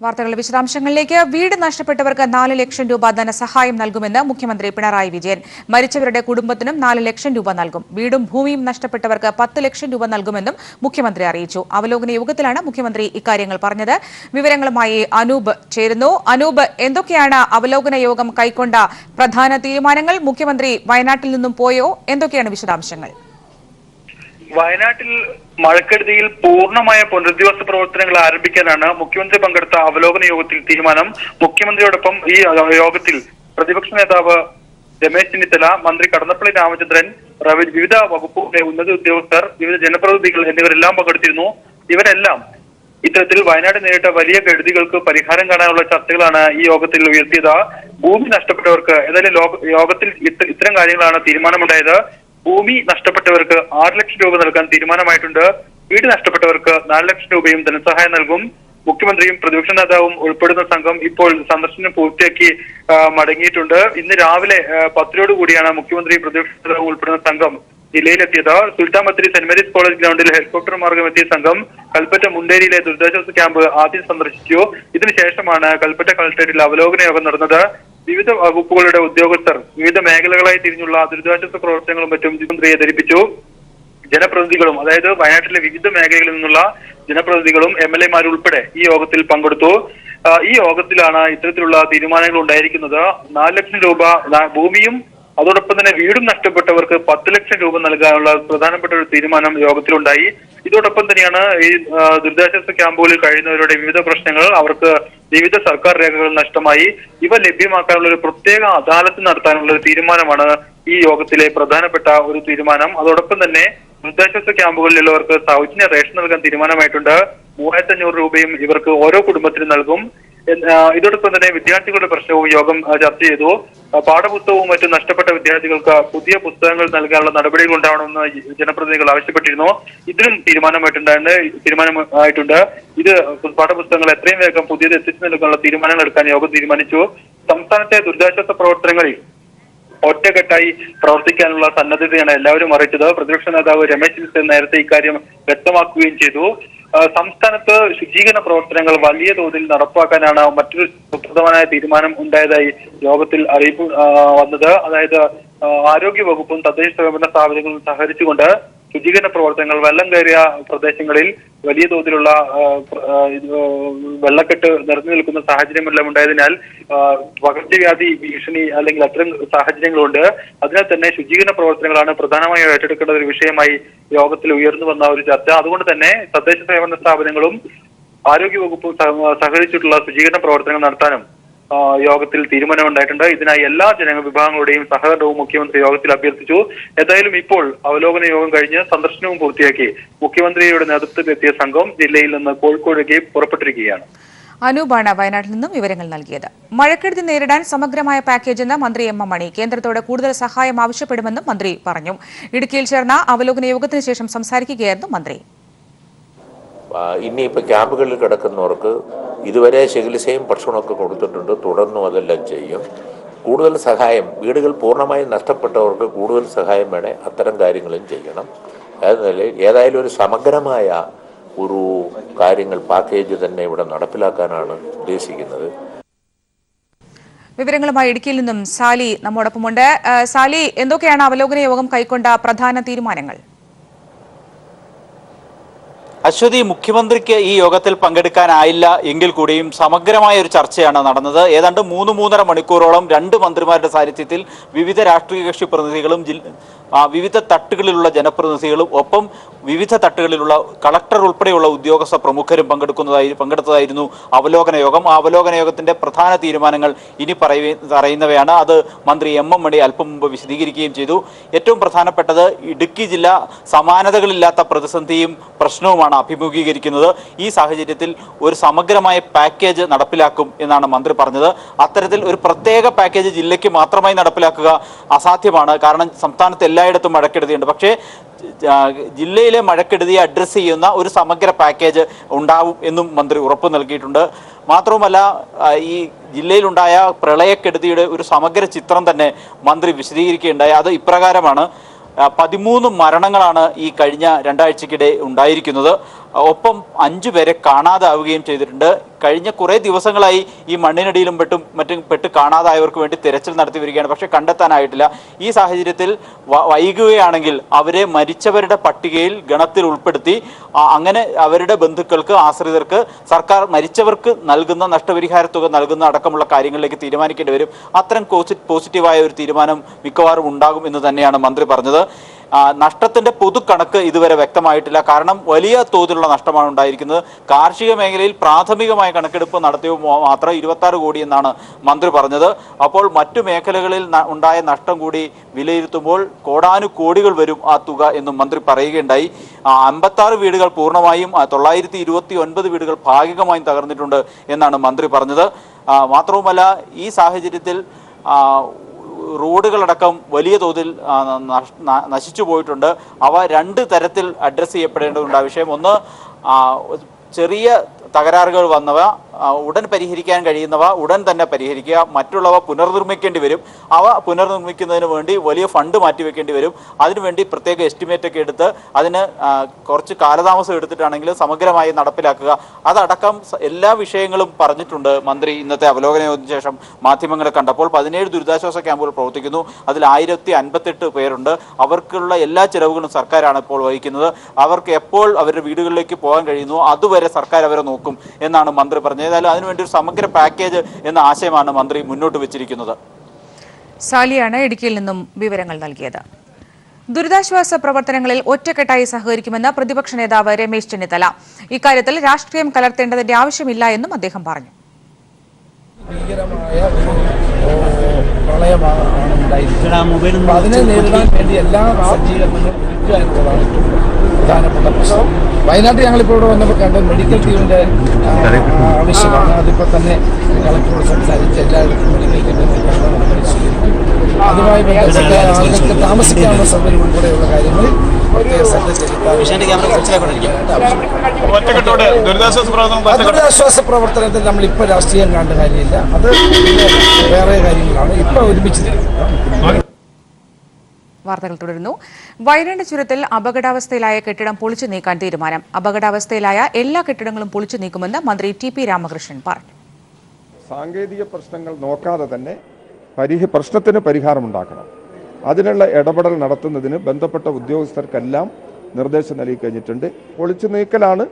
വാർത്തകളുടെ വിശദാംശങ്ങളിലേക്ക്. വീട് നഷ്ടപ്പെട്ടവർക്ക് 4 ലക്ഷം രൂപ ധനസഹായം നൽകുമെന്ന് മുഖ്യമന്ത്രി പിണറായി വിജയൻ. മരിച്ചവരുടെ കുടുംബത്തിനും 4 ലക്ഷം രൂപ നൽകും. വീടും ഭൂമിയും നഷ്ടപ്പെട്ടവർക്ക് 10 ലക്ഷം രൂപ നൽകുമെന്നും മുഖ്യമന്ത്രി അറിയിച്ചു. അവലോകന യോഗത്തിലാണ് മുഖ്യമന്ത്രി ഇക്കാര്യങ്ങൾ പറഞ്ഞത്. വിവരങ്ങളുമായി അനൂപ് ചേരുന്നു. അനൂപ്, എന്തൊക്കെയാണ് അവലോകന യോഗം കൈക്കൊണ്ട പ്രധാന തീരുമാനങ്ങൾ? മുഖ്യമന്ത്രി വയനാട്ടിൽ നിന്നും പോയോ? എന്തൊക്കെയാണ് വിശദാംശങ്ങൾ? വയനാട്ടിൽ മഴക്കെടുതിയിൽ പൂർണ്ണമായ പുനരധിവാസ പ്രവർത്തനങ്ങൾ ആരംഭിക്കാനാണ് മുഖ്യമന്ത്രി പങ്കെടുത്ത അവലോകന യോഗത്തിൽ തീരുമാനം. മുഖ്യമന്ത്രിയോടൊപ്പം ഈ യോഗത്തിൽ പ്രതിപക്ഷ നേതാവ് രമേശ് ചെന്നിത്തല, മന്ത്രി കടന്നപ്പള്ളി രാമചന്ദ്രൻ, വിവിധ വകുപ്പുകളിലെ ഉന്നത ഉദ്യോഗസ്ഥർ, വിവിധ ജനപ്രതിനിധികൾ എന്നിവരെല്ലാം പങ്കെടുത്തിരുന്നു. ഇവരെല്ലാം ഇത്തരത്തിൽ വയനാട് നേരിട്ട വലിയ കെടുതികൾക്ക് പരിഹാരം കാണാനുള്ള ചർച്ചകളാണ് ഈ യോഗത്തിൽ ഉയർത്തിയത്. ഭൂമി നഷ്ടപ്പെട്ടവർക്ക് ഏതായാലും യോഗത്തിൽ ഇത്തരം കാര്യങ്ങളാണ് തീരുമാനമുണ്ടായത്. ഭൂമി നഷ്ടപ്പെട്ടവർക്ക് 6 ലക്ഷം രൂപ നൽകാൻ തീരുമാനമായിട്ടുണ്ട്. വീട് നഷ്ടപ്പെട്ടവർക്ക് 4 ലക്ഷം രൂപയും ധനസഹായം നൽകും. മുഖ്യമന്ത്രിയും പ്രതിപക്ഷ നേതാവും ഉൾപ്പെടുന്ന സംഘം ഇപ്പോൾ സന്ദർശനം പൂർത്തിയാക്കി മടങ്ങിയിട്ടുണ്ട്. ഇന്ന് രാവിലെ 10 കൂടിയാണ് മുഖ്യമന്ത്രി പ്രതിപക്ഷ നേതാവും ഉൾപ്പെടുന്ന സംഘം ജില്ലയിലെത്തിയത്. Sultan Bathery saint Mary's college ഗ്രൗണ്ടിൽ ഹെലികോപ്റ്റർ മാർഗം എത്തിയ സംഘം കൽപ്പറ്റ മുണ്ടേരിയിലെ ദുരിതാശ്വാസ ക്യാമ്പ് ആദ്യം സന്ദർശിച്ചു. ഇതിനുശേഷമാണ് കൽപ്പറ്റ കളക്ടറേറ്റിൽ അവലോകന യോഗം നടന്നത്. വിവിധ വകുപ്പുകളുടെ ഉദ്യോഗസ്ഥർ വിവിധ മേഖലകളായി തിരിഞ്ഞുള്ള ദുരിതാശ്വാസ പ്രവർത്തനങ്ങളും മറ്റും മുഖ്യമന്ത്രിയെ ധരിപ്പിച്ചു. ജനപ്രതിനിധികളും, അതായത് വയനാട്ടിലെ വിവിധ മേഖലകളിൽ നിന്നുള്ള ജനപ്രതിനിധികളും MLA ഉൾപ്പെടെ ഈ യോഗത്തിൽ പങ്കെടുത്തു. ഈ യോഗത്തിലാണ് ഇത്തരത്തിലുള്ള തീരുമാനങ്ങൾ ഉണ്ടായിരിക്കുന്നത്. 4 ലക്ഷം രൂപ ഭൂമിയും അതോടൊപ്പം തന്നെ വീടും നഷ്ടപ്പെട്ടവർക്ക് 10 ലക്ഷം രൂപ നൽകാനുള്ള പ്രധാനപ്പെട്ട ഒരു തീരുമാനം യോഗത്തിലുണ്ടായി. ഇതോടൊപ്പം തന്നെയാണ് ഈ ദുരിതാശ്വാസ ക്യാമ്പുകളിൽ കഴിയുന്നവരുടെ വിവിധ പ്രശ്നങ്ങൾ, അവർക്ക് വിവിധ സർക്കാർ രേഖകൾ നഷ്ടമായി, ഇവ ലഭ്യമാക്കാനുള്ള ഒരു പ്രത്യേക അദാലത്ത് നടത്താനുള്ള ഒരു തീരുമാനമാണ് ഈ യോഗത്തിലെ പ്രധാനപ്പെട്ട ഒരു തീരുമാനം. അതോടൊപ്പം തന്നെ ദുരിതാശ്വാസ ക്യാമ്പുകളിലുള്ളവർക്ക് സൗജന്യ റേഷൻ നൽകാൻ തീരുമാനമായിട്ടുണ്ട്. 3500 രൂപയും ഇവർക്ക് ഓരോ കുടുംബത്തിനും നൽകും. ഇതോടൊപ്പം തന്നെ വിദ്യാർത്ഥികളുടെ പ്രശ്നവും യോഗം ചർച്ച ചെയ്തു. പാഠപുസ്തകവും മറ്റും നഷ്ടപ്പെട്ട വിദ്യാർത്ഥികൾക്ക് പുതിയ പുസ്തകങ്ങൾ നൽകാനുള്ള നടപടികൾ ഉണ്ടാവണമെന്ന് ജനപ്രതിനിധികൾ ആവശ്യപ്പെട്ടിരുന്നു. ഇതിനും തീരുമാനമായിട്ടുണ്ട്. ഇത് പാഠപുസ്തകങ്ങൾ എത്രയും വേഗം പുതിയത് എത്തിച്ചു നൽകാനുള്ള തീരുമാനങ്ങൾ എടുക്കാൻ യോഗം തീരുമാനിച്ചു. സംസ്ഥാനത്തെ ദുരിതാശ്വാസ പ്രവർത്തനങ്ങളിൽ ഒറ്റക്കെട്ടായി പ്രവർത്തിക്കാനുള്ള സന്നദ്ധതയാണ് എല്ലാവരും അറിയിച്ചത്. പ്രതിപക്ഷ നേതാവ് രമേശ് ചെന്നിത്തല നേരത്തെ ഇക്കാര്യം വ്യക്തമാക്കുകയും ചെയ്തു. സംസ്ഥാനത്ത് ശുചീകരണ പ്രവർത്തനങ്ങൾ വലിയ തോതിൽ നടപ്പാക്കാനാണ് മറ്റൊരു സുപ്രധാനമായ തീരുമാനം ഉണ്ടായതായി യോഗത്തിൽ അറിയിപ്പ് വന്നത്. അതായത് ആരോഗ്യ വകുപ്പും തദ്ദേശ സ്വയംഭരണ സ്ഥാപനങ്ങളും സഹകരിച്ചുകൊണ്ട് ശുചീകരണ പ്രവർത്തനങ്ങൾ, വെള്ളം കയറിയ പ്രദേശങ്ങളിൽ വലിയ തോതിലുള്ള വെള്ളക്കെട്ട് നിറഞ്ഞു നിൽക്കുന്ന സാഹചര്യമെല്ലാം ഉണ്ടായതിനാൽ പകർച്ചവ്യാധി ഭീഷണി അല്ലെങ്കിൽ അത്തരം സാഹചര്യങ്ങളുണ്ട്. അതിനാൽ തന്നെ ശുചീകരണ പ്രവർത്തനങ്ങളാണ് പ്രധാനമായും ഏറ്റെടുക്കേണ്ട ഒരു വിഷയമായി യോഗത്തിൽ ഉയർന്നു വന്ന ഒരു ചർച്ച. അതുകൊണ്ട് തന്നെ തദ്ദേശ സ്വയംഭരണ സ്ഥാപനങ്ങളും ആരോഗ്യവകുപ്പും സഹകരിച്ചിട്ടുള്ള ശുചീകരണ പ്രവർത്തനങ്ങൾ നടത്താനും യോഗത്തിൽ തീരുമാനമുണ്ടായിട്ടുണ്ട്. ഇതിനായി എല്ലാ ജനവിഭാഗങ്ങളുടെയും സഹകരണവും മുഖ്യമന്ത്രി യോഗത്തിൽ അഭ്യർത്ഥിച്ചു. ഏതായാലും ഇപ്പോൾ അവലോകന യോഗം കഴിഞ്ഞ് സന്ദർശനവും പൂർത്തിയാക്കി മുഖ്യമന്ത്രിയുടെ നേതൃത്വത്തിലെത്തിയ സംഘം ജില്ലയിൽ നിന്ന് കോഴിക്കോടേക്ക് പുറപ്പെട്ടിരിക്കുകയാണ്. അനൂപാണ് വയനാട്ടിൽ നിന്നും വിവരങ്ങൾ നൽകിയത്. മഴക്കെടുതി നേരിടാൻ സമഗ്രമായ പാക്കേജ് എന്ന് മന്ത്രി M.M. മണി. കേന്ദ്രത്തോട് കൂടുതൽ സഹായം ആവശ്യപ്പെടുമെന്നും മന്ത്രി പറഞ്ഞു. ഇടുക്കിയിൽ ചേർന്ന അവലോകന യോഗത്തിന് ശേഷം സംസാരിക്കുകയായിരുന്നു മന്ത്രി. ഇനിയിപ്പോൾ ക്യാമ്പുകളിൽ കിടക്കുന്നവർക്ക് ഇതുവരെ ചികിത്സയും ഭക്ഷണമൊക്കെ കൊടുത്തിട്ടുണ്ട്. തുടർന്നും അതെല്ലാം ചെയ്യും. കൂടുതൽ സഹായം, വീടുകൾ പൂർണ്ണമായും നഷ്ടപ്പെട്ടവർക്ക് കൂടുതൽ സഹായം വേണേ അത്തരം കാര്യങ്ങളും ചെയ്യണം. ഏതായാലും ഒരു സമഗ്രമായ ഒരു കാര്യങ്ങൾ പാക്കേജ് തന്നെ ഇവിടെ നടപ്പിലാക്കാനാണ് ഉദ്ദേശിക്കുന്നത്. വിവരങ്ങളുമായി ഇടുക്കിയിൽ നിന്നും സാലി നമ്മോടൊപ്പമുണ്ട്. സാലി, എന്തൊക്കെയാണ് അവലോകന യോഗം കൈക്കൊണ്ട പ്രധാന തീരുമാനങ്ങൾ? അശ്വതി, മുഖ്യമന്ത്രിക്ക് ഈ യോഗത്തിൽ പങ്കെടുക്കാനായില്ല എങ്കിൽ കൂടിയും സമഗ്രമായ ഒരു ചർച്ചയാണ് നടന്നത്. ഏതാണ്ട് 3-3.5 മണിക്കൂറോളം 2 മന്ത്രിമാരുടെ സാന്നിധ്യത്തിൽ വിവിധ രാഷ്ട്രീയ കക്ഷി പ്രതിനിധികളും വിവിധ തട്ടുകളിലുള്ള ജനപ്രതിനിധികളും ഒപ്പം വിവിധ തട്ടുകളിലുള്ള കളക്ടർ ഉൾപ്പെടെയുള്ള ഉദ്യോഗസ്ഥ പ്രമുഖരും പങ്കെടുത്തതായിരുന്നു അവലോകന യോഗം. ആ അവലോകന യോഗത്തിന്റെ പ്രധാന തീരുമാനങ്ങൾ ഇനി പറയുന്നവയാണ്. അത് മന്ത്രി M.M. മണി അല്പം മുമ്പ് വിശദീകരിക്കുകയും ചെയ്തു. ഏറ്റവും പ്രധാനപ്പെട്ടത് ഇടുക്കി ജില്ല സമാനതകളില്ലാത്ത പ്രതിസന്ധിയും പ്രശ്നവുമാണ് അഭിമുഖീകരിക്കുന്നത്. ഈ സാഹചര്യത്തിൽ ഒരു സമഗ്രമായ പാക്കേജ് നടപ്പിലാക്കും എന്നാണ് മന്ത്രി പറഞ്ഞത്. അത്തരത്തിൽ ഒരു പ്രത്യേക പാക്കേജ് ജില്ലയ്ക്ക് മാത്രമായി നടപ്പിലാക്കുക അസാധ്യമാണ്. കാരണം സംസ്ഥാനത്ത് എല്ലായിടത്തും മഴക്കെടുതിയുണ്ട്. പക്ഷേ ജില്ലയിലെ മഴക്കെടുതിയെ അഡ്രസ്സ് ചെയ്യുന്ന ഒരു സമഗ്ര പാക്കേജ് ഉണ്ടാവും എന്നും മന്ത്രി ഉറപ്പു നൽകിയിട്ടുണ്ട്. മാത്രവുമല്ല, ഈ ജില്ലയിലുണ്ടായ പ്രളയക്കെടുതിയുടെ ഒരു സമഗ്ര ചിത്രം തന്നെ മന്ത്രി വിശദീകരിക്കുകയുണ്ടായി. അത് ഇപ്രകാരമാണ്: 13 മരണങ്ങളാണ് ഈ കഴിഞ്ഞ 2 ആഴ്ചക്കിടെ ഉണ്ടായിരിക്കുന്നത്. ഒപ്പം 5 പേരെ കാണാതാവുകയും ചെയ്തിട്ടുണ്ട്. കഴിഞ്ഞ കുറേ ദിവസങ്ങളായി ഈ മണ്ണിനടിയിലും മറ്റും പെട്ട് കാണാതായവർക്ക് വേണ്ടി തിരച്ചിൽ നടത്തി വരികയാണ്. പക്ഷേ കണ്ടെത്താനായിട്ടില്ല. ഈ സാഹചര്യത്തിൽ വൈകുകയാണെങ്കിൽ അവരെ മരിച്ചവരുടെ പട്ടികയിൽ ഗണത്തിൽ ഉൾപ്പെടുത്തി അങ്ങനെ അവരുടെ ബന്ധുക്കൾക്ക്, ആശ്രിതർക്ക് സർക്കാർ മരിച്ചവർക്ക് നൽകുന്ന നഷ്ടപരിഹാര തുക നൽകുന്ന അടക്കമുള്ള കാര്യങ്ങളിലേക്ക് തീരുമാനിക്കേണ്ടി വരും. അത്തരം പോസിറ്റീവായ ഒരു തീരുമാനം മിക്കവാറും ഉണ്ടാകും എന്ന് തന്നെയാണ് മന്ത്രി പറഞ്ഞത്. നഷ്ടത്തിന്റെ പൊതുക്കണക്ക് ഇതുവരെ വ്യക്തമായിട്ടില്ല. കാരണം വലിയ തോതിലുള്ള നഷ്ടമാണ് ഉണ്ടായിരിക്കുന്നത്. കാർഷിക മേഖലയിൽ പ്രാഥമികമായ കണക്കെടുപ്പ് നടത്തിയപ്പോൾ മാത്രം 26 കോടി എന്നാണ് മന്ത്രി പറഞ്ഞത്. അപ്പോൾ മറ്റു മേഖലകളിൽ ഉണ്ടായ നഷ്ടം കൂടി വിലയിരുത്തുമ്പോൾ കോടാനുകോടികൾ വരും ആ തുക എന്നും മന്ത്രി പറയുകയുണ്ടായി. 56 വീടുകൾ പൂർണ്ണമായും 929 വീടുകൾ ഭാഗികമായും തകർന്നിട്ടുണ്ട് എന്നാണ് മന്ത്രി പറഞ്ഞത്. മാത്രവുമല്ല, ഈ സാഹചര്യത്തിൽ റോഡുകളടക്കം വലിയ തോതിൽ നശിച്ചു പോയിട്ടുണ്ട്. അവ 2 തരത്തിൽ അഡ്രസ്സ് ചെയ്യപ്പെടേണ്ടതുണ്ട്. ആ വിഷയം ഒന്ന്, ചെറിയ തകരാറുകൾ വന്നവ ഉടൻ പരിഹരിക്കാൻ കഴിയുന്നവ ഉടൻ തന്നെ പരിഹരിക്കുക, മറ്റുള്ളവ പുനർനിർമ്മിക്കേണ്ടി വരും. അവ പുനർനിർമ്മിക്കുന്നതിന് വേണ്ടി വലിയ ഫണ്ട് മാറ്റിവെക്കേണ്ടി വരും. അതിനുവേണ്ടി പ്രത്യേക എസ്റ്റിമേറ്റ് ഒക്കെ എടുത്ത് അതിന് കുറച്ച് കാലതാമസം എടുത്തിട്ടാണെങ്കിലും സമഗ്രമായി നടപ്പിലാക്കുക. അതടക്കം എല്ലാ വിഷയങ്ങളും പറഞ്ഞിട്ടുണ്ട് മന്ത്രി ഇന്നത്തെ അവലോകന യോഗത്തിന് ശേഷം മാധ്യമങ്ങളെ കണ്ടപ്പോൾ. 17 ദുരിതാശ്വാസ ക്യാമ്പുകൾ പ്രവർത്തിക്കുന്നു. അതിൽ 1058 പേരുണ്ട്. അവർക്കുള്ള എല്ലാ ചിലവുകളും സർക്കാരാണ് ഇപ്പോൾ വഹിക്കുന്നത്. അവർക്ക് എപ്പോൾ അവരുടെ വീടുകളിലേക്ക് പോകാൻ കഴിയുന്നു അതുവരെ സർക്കാർ അവരെ നോക്കും എന്നാണ് മന്ത്രി പറഞ്ഞത്. ഏതായാലും അതിനുവേണ്ടി ഒരു സമഗ്ര പാക്കേജ് എന്ന ആശയമാണ് മന്ത്രി മുന്നോട്ട് വെച്ചിരിക്കുന്നത്. സാലിയാണ് ഇടുക്കിയിൽ നിന്നും വിവരങ്ങൾ നൽകിയത്. ദുരിതാശ്വാസ പ്രവർത്തനങ്ങളിൽ ഒറ്റക്കെട്ടായി സഹകരിക്കുമെന്ന് പ്രതിപക്ഷ നേതാവ് രമേശ് ചെന്നിത്തല. ഇക്കാര്യത്തിൽ രാഷ്ട്രീയം കലർത്തേണ്ടതിന്റെ ആവശ്യമില്ല എന്നും അദ്ദേഹം പറഞ്ഞു. അതിനെ നേരിടാൻ വേണ്ടി എല്ലാ സജ്ജീകരണങ്ങളും ഒരുക്കുക എന്നുള്ളതാണ് പ്രധാനപ്പെട്ട പ്രശ്നം. വയനാട്ടിൽ ഞങ്ങളിപ്പോൾ ഇവിടെ വന്നപ്പോൾ കണ്ട മെഡിക്കൽ ടീമിൻ്റെ ആവശ്യമാണ്. അതിപ്പോൾ തന്നെ കളക്ടറോട് സംസാരിച്ച് എല്ലായിടത്തും മെഡിക്കൽ ടീമിനെ സ്വീകരിക്കും. അതുമായി ബന്ധപ്പെട്ട ആളുകൾക്ക് താമസിക്കാനുള്ള സൗകര്യം ഉൾപ്പെടെയുള്ള കാര്യങ്ങൾ ദുരിതാശ്വാസ പ്രവർത്തനത്തിൽ നമ്മളിപ്പോൾ രാഷ്ട്രീയം കാണേണ്ട കാര്യമില്ല. അത് വേറെ കാര്യങ്ങളാണ്. ഇപ്പോൾ ഒരുമിച്ച് വാർത്തകൾ തുടരുന്നു. വയനാട് ചുരത്തിൽ അപകടാവസ്ഥയിലായ കെട്ടിടം പൊളിച്ചു നീക്കാൻ തീരുമാനം. അപകടാവസ്ഥയിലായ എല്ലാ കെട്ടിടങ്ങളും പൊളിച്ചു നീക്കുമെന്ന് മന്ത്രി ടി.പി. രാമകൃഷ്ണൻ പറഞ്ഞു. സാങ്കേതിക പ്രശ്നങ്ങൾ നോക്കാതെ തന്നെ പ്രശ്നത്തിന് പരിഹാരമുണ്ടാക്കണം. അതിനുള്ള ഇടപെടൽ നടത്തുന്നതിന് ബന്ധപ്പെട്ട ഉദ്യോഗസ്ഥർക്കെല്ലാം നിർദ്ദേശം നൽകി കഴിഞ്ഞിട്ടുണ്ട്. പൊളിച്ചു നീക്കലാണ്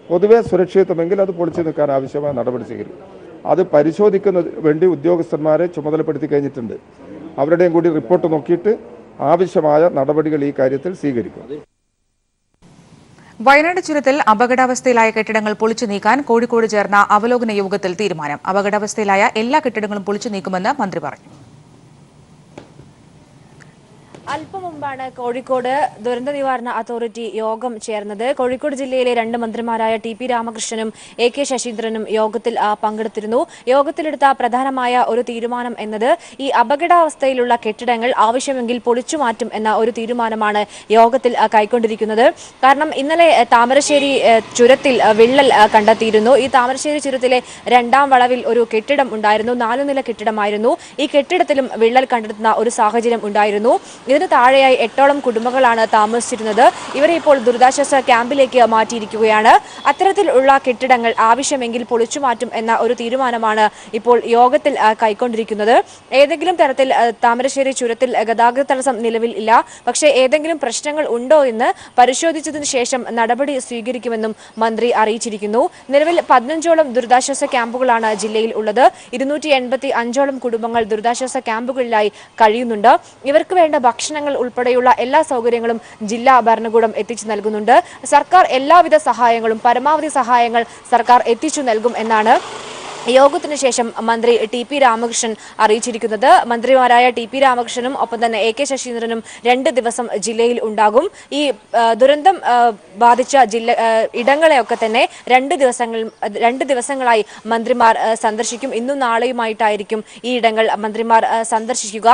പൊതുവെ സുരക്ഷിതമെങ്കിൽ അത് പൊളിച്ചു നീക്കാൻ ആവശ്യമായ നടപടി സ്വീകരിക്കും. അത് പരിശോധിക്കുന്നതിന് വേണ്ടി ഉദ്യോഗസ്ഥന്മാരെ ചുമതലപ്പെടുത്തി കഴിഞ്ഞിട്ടുണ്ട്. അവരുടെയും കൂടി റിപ്പോർട്ട് നോക്കിയിട്ട് ആവശ്യമായ നടപടികൾ ഈ കാര്യത്തിൽ സ്വീകരിക്കും. വയനാട് ചുരത്തിൽ അപകടാവസ്ഥയിലായ കെട്ടിടങ്ങൾ പൊളിച്ചു നീക്കാൻ കോഴിക്കോട് ചേർന്ന അവലോകന യോഗത്തിൽ തീരുമാനം. അപകടാവസ്ഥയിലായ എല്ലാ കെട്ടിടങ്ങളും പൊളിച്ചു നീക്കുമെന്ന് മന്ത്രി പറഞ്ഞു. അല്പം മുമ്പാണ് കോഴിക്കോട് ദുരന്ത നിവാരണ അതോറിറ്റി യോഗം ചേർന്നത്. കോഴിക്കോട് ജില്ലയിലെ 2 മന്ത്രിമാരായ ടി.പി. രാമകൃഷ്ണനും എ.കെ. ശശീന്ദ്രനും യോഗത്തിൽ പങ്കെടുത്തിരുന്നു. യോഗത്തിലെടുത്ത പ്രധാനമായ ഒരു തീരുമാനം എന്നത് ഈ അപകടാവസ്ഥയിലുള്ള കെട്ടിടങ്ങൾ ആവശ്യമെങ്കിൽ പൊളിച്ചു മാറ്റും എന്ന ഒരു തീരുമാനമാണ് യോഗത്തിൽ കൈക്കൊണ്ടിരിക്കുന്നത്. കാരണം ഇന്നലെ താമരശ്ശേരി ചുരത്തിൽ വിള്ളൽ കണ്ടെത്തിയിരുന്നു. ഈ താമരശ്ശേരി ചുരത്തിലെ 2ാം വളവിൽ ഒരു കെട്ടിടം ഉണ്ടായിരുന്നു. 4 നില കെട്ടിടമായിരുന്നു. ഈ കെട്ടിടത്തിലും വിള്ളൽ കണ്ടെത്തുന്ന ഒരു സാഹചര്യം ഉണ്ടായിരുന്നു. ഇതിന് താഴെയായി 8ഓളം കുടുംബങ്ങളാണ് താമസിച്ചിരുന്നത്. ഇവരെ ഇപ്പോൾ ദുരിതാശ്വാസ ക്യാമ്പിലേക്ക് മാറ്റിയിരിക്കുകയാണ്. അത്തരത്തിലുള്ള കെട്ടിടങ്ങൾ ആവശ്യമെങ്കിൽ പൊളിച്ചു മാറ്റും എന്ന ഒരു തീരുമാനമാണ് ഇപ്പോൾ യോഗത്തിൽ കൈക്കൊണ്ടിരിക്കുന്നത്. ഏതെങ്കിലും തരത്തിൽ താമരശ്ശേരി ചുരത്തിൽ ഗതാഗത തടസ്സം നിലവിൽ ഇല്ല. പക്ഷേ ഏതെങ്കിലും പ്രശ്നങ്ങൾ ഉണ്ടോ എന്ന് പരിശോധിച്ചതിന് ശേഷം നടപടി സ്വീകരിക്കുമെന്നും മന്ത്രി അറിയിച്ചിരിക്കുന്നു. നിലവിൽ 15ഓളം ദുരിതാശ്വാസ ക്യാമ്പുകളാണ് ജില്ലയിൽ ഉള്ളത്. 285ഓളം കുടുംബങ്ങൾ ദുരിതാശ്വാസ ക്യാമ്പുകളിലായി കഴിയുന്നുണ്ട്. ഇവർക്ക് വേണ്ട ഭക്ഷണങ്ങൾ ഉൾപ്പെടെയുള്ള എല്ലാ സൗകര്യങ്ങളും ജില്ലാ ഭരണകൂടം എത്തിച്ചു നൽകുന്നുണ്ട്. സർക്കാർ എല്ലാവിധ സഹായങ്ങളും പരമാവധി സഹായങ്ങൾ സർക്കാർ എത്തിച്ചു നൽകും എന്നാണ് യോഗത്തിനു ശേഷം മന്ത്രി ടി.പി. രാമകൃഷ്ണൻ അറിയിച്ചിരിക്കുന്നത്. മന്ത്രിമാരായ ടി.പി. രാമകൃഷ്ണനും ഒപ്പം തന്നെ എ.കെ. ശശീന്ദ്രനും 2 ദിവസം ജില്ലയിൽ ഉണ്ടാകും. ഈ ദുരന്തം ബാധിച്ച ഇടങ്ങളെയൊക്കെ തന്നെ 2 ദിവസങ്ങളായി മന്ത്രിമാർ സന്ദർശിക്കും. ഇന്നും നാളെയുമായിട്ടായിരിക്കും ഈ ഇടങ്ങൾ മന്ത്രിമാർ സന്ദർശിക്കുക.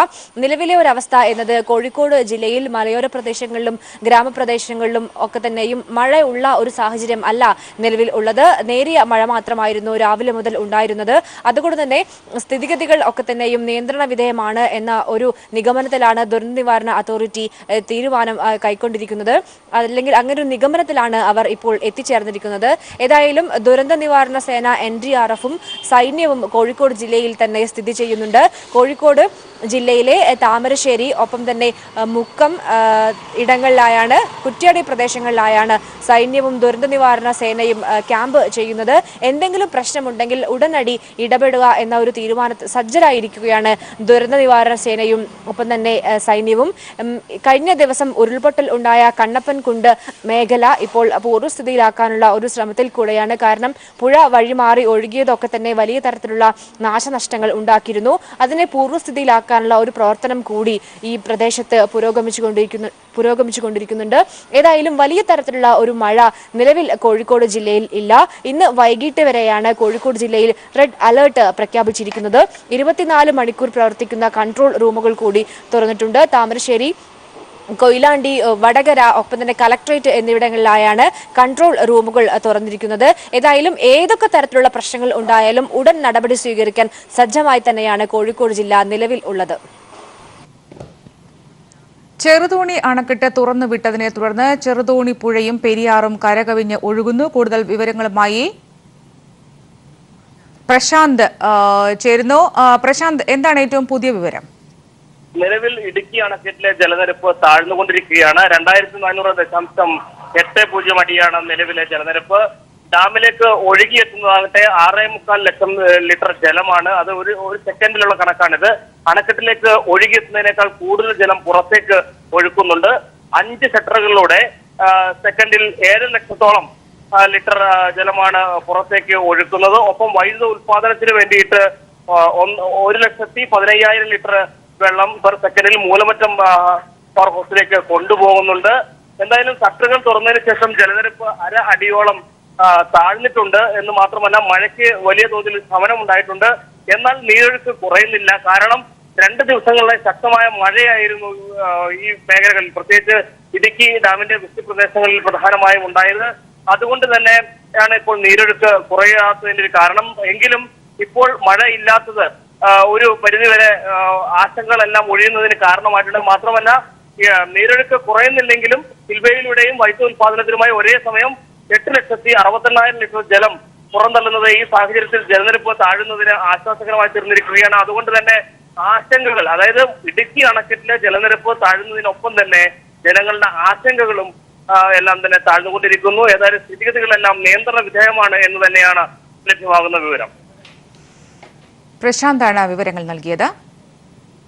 നിലവിലെ ഒരവസ്ഥ എന്നത് കോഴിക്കോട് ജില്ലയിൽ മലയോര പ്രദേശങ്ങളിലും ഗ്രാമപ്രദേശങ്ങളിലും ഒക്കെ തന്നെയും മഴയുള്ള ഒരു സാഹചര്യം അല്ല നിലവിൽ ഉള്ളത്. നേരിയ മഴ മാത്രമായിരുന്നു രാവിലെ മുതൽ ഉണ്ടായിരുന്നത്. അതുകൊണ്ട് തന്നെ സ്ഥിതിഗതികൾ ഒക്കെ തന്നെയും നിയന്ത്രണ വിധേയമാണ് എന്ന ഒരു നിഗമനത്തിലാണ് ദുരന്ത നിവാരണ അതോറിറ്റി തീരുമാനം കൈക്കൊണ്ടിരിക്കുന്നത്. അല്ലെങ്കിൽ അങ്ങനെ ഒരു നിഗമനത്തിലാണ് അവർ ഇപ്പോൾ എത്തിച്ചേർന്നിരിക്കുന്നത്. ഏതായാലും ദുരന്ത നിവാരണ സേന NDRF-ഉം സൈന്യവും കോഴിക്കോട് ജില്ലയിൽ തന്നെ സ്ഥിതി ചെയ്യുന്നുണ്ട്. കോഴിക്കോട് ജില്ലയിലെ താമരശ്ശേരി ഒപ്പം തന്നെ മുക്കം ഇടങ്ങളിലായാണ്, കുറ്റ്യാടി പ്രദേശങ്ങളിലായാണ് സൈന്യവും ദുരന്ത നിവാരണ സേനയും ക്യാമ്പ് ചെയ്യുന്നത്. എന്തെങ്കിലും പ്രശ്നമുണ്ടെങ്കിൽ ഉടനടി ഇടപെടുക എന്ന ഒരു തീരുമാനത്തിൽ സജ്ജരായിരിക്കുകയാണ് ദുരന്ത നിവാരണ സേനയും ഒപ്പം തന്നെ സൈന്യവും. കഴിഞ്ഞ ദിവസം ഉരുൾപൊട്ടൽ ഉണ്ടായ കണ്ണപ്പൻകുണ്ട് മേഖല ഇപ്പോൾ പൂർവ്വസ്ഥിതിയിലാക്കാനുള്ള ഒരു ശ്രമത്തിൽ കൂടെയാണ്. കാരണം പുഴ വഴിമാറി ഒഴുകിയതൊക്കെ തന്നെ വലിയ തരത്തിലുള്ള നാശനഷ്ടങ്ങൾ ഉണ്ടാക്കിയിരുന്നു. അതിനെ പൂർവ്വസ്ഥിതിയിലാക്കാനുള്ള ഒരു പ്രവർത്തനം കൂടി ഈ പ്രദേശത്ത് പുരോഗമിച്ചുകൊണ്ടിരിക്കുന്നുണ്ട്. ഏതായാലും വലിയ തരത്തിലുള്ള ഒരു മഴ നിലവിൽ കോഴിക്കോട് ജില്ലയിൽ ഇല്ല. ഇന്ന് വൈകിട്ട് വരെയാണ് കോഴിക്കോട് ജില്ലയിൽ റെഡ് അലേർട്ട് പ്രഖ്യാപിച്ചിരിക്കുന്നത്. 24 മണിക്കൂർ പ്രവർത്തിക്കുന്ന കൺട്രോൾ റൂമുകൾ കൂടി തുറന്നിട്ടുണ്ട്. താമരശ്ശേരി, കൊയിലാണ്ടി, വടകര ഒപ്പം തന്നെ കലക്ട്രേറ്റ് എന്നിവിടങ്ങളിലായാണ് കൺട്രോൾ റൂമുകൾ തുറന്നിരിക്കുന്നത്. ഏതായാലും ഏതൊക്കെ തരത്തിലുള്ള പ്രശ്നങ്ങൾ ഉണ്ടായാലും ഉടൻ നടപടി സ്വീകരിക്കാൻ സജ്ജമായി തന്നെയാണ് കോഴിക്കോട് ജില്ല നിലവിൽ ഉള്ളത്. ചെറുതോണി അണക്കെട്ട് തുറന്നുവിട്ടതിനെ തുടർന്ന് ചെറുതോണി പുഴയും പെരിയാറും കരകവിഞ്ഞ് ഒഴുകുന്നു. കൂടുതൽ വിവരങ്ങളുമായി പ്രശാന്ത് ചേരുന്നു. പ്രശാന്ത്, എന്താണ് ഏറ്റവും പുതിയ വിവരം? നിലവിൽ ഇടുക്കി അണക്കെട്ടിലെ ജലനിരപ്പ് താഴ്ന്നുകൊണ്ടിരിക്കുകയാണ്. 2400.80 അടിയാണ് നിലവിലെ ജലനിരപ്പ്. ഡാമിലേക്ക് ഒഴുകിയെത്തുന്നതാകട്ടെ 6.25 ലക്ഷം ലിറ്റർ ജലമാണ്. അത് ഒരു സെക്കൻഡിലുള്ള കണക്കാണിത്. അണക്കെട്ടിലേക്ക് ഒഴുകിയെത്തുന്നതിനേക്കാൾ കൂടുതൽ ജലം പുറത്തേക്ക് ഒഴുക്കുന്നുണ്ട്. 5 ഷട്ടറുകളിലൂടെ സെക്കൻഡിൽ 7 ലക്ഷത്തോളം ലിറ്റർ ജലമാണ് പുറത്തേക്ക് ഒഴുക്കുന്നത്. ഒപ്പം വൈദ്യുത ഉൽപാദനത്തിന് വേണ്ടിയിട്ട് 1,15,000 ലിറ്റർ വെള്ളം പെർ സെക്കൻഡിൽ മൂലമറ്റം പവർ ഹൗസിലേക്ക് കൊണ്ടുപോകുന്നുണ്ട്. എന്തായാലും ഷട്ടറുകൾ തുറന്നതിന് ശേഷം ജലനിരപ്പ് 1/2 അടിയോളം താഴ്ന്നിട്ടുണ്ട് എന്ന് മാത്രമല്ല മഴയ്ക്ക് വലിയ തോതിൽ ശമനം ഉണ്ടായിട്ടുണ്ട്. എന്നാൽ നീരൊഴുക്ക് കുറയുന്നില്ല. കാരണം 2 ദിവസങ്ങളിലെ ശക്തമായ മഴയായിരുന്നു ഈ മേഖലകളിൽ, പ്രത്യേകിച്ച് ഇടുക്കി ഡാമിന്റെ വൃഷ്ടി പ്രദേശങ്ങളിൽ പ്രധാനമായും ഉണ്ടായത്. അതുകൊണ്ട് തന്നെയാണ് ഇപ്പോൾ നീരൊഴുക്ക് കുറയാത്തതിന്റെ ഒരു കാരണം. എങ്കിലും ഇപ്പോൾ മഴ ഇല്ലാത്തത് ഒരു പരിധിവരെ ആശങ്കകളെല്ലാം ഒഴിയുന്നതിന് കാരണമായിട്ടുണ്ട്. മാത്രമല്ല നീരൊഴുക്ക് കുറയുന്നില്ലെങ്കിലും സിൽവയിലൂടെയും വൈദ്യുത ഉൽപാദനത്തിനുമായി ഒരേ സമയം 8,68,000 ലിറ്റർ ജലം പുറന്തള്ളുന്നത് ഈ സാഹചര്യത്തിൽ ജലനിരപ്പ് താഴുന്നതിന് ആശ്വാസകരമായി തീർന്നിരിക്കുകയാണ്. അതുകൊണ്ട് തന്നെ ആശങ്കകൾ, അതായത് ഇടുക്കി അണക്കെട്ടിലെ ജലനിരപ്പ് താഴുന്നതിനൊപ്പം തന്നെ ജനങ്ങളുടെ ആശങ്കകളും എല്ലാം തന്നെ താഴ്ന്നുകൊണ്ടിരിക്കുന്നു. ഏതായാലും സ്ഥിതിഗതികളെല്ലാം നിയന്ത്രണ വിധേയമാണ് എന്ന് തന്നെയാണ് ലഭ്യമാകുന്ന വിവരം. പ്രശാന്താണ് വിവരങ്ങൾ നൽകിയത്.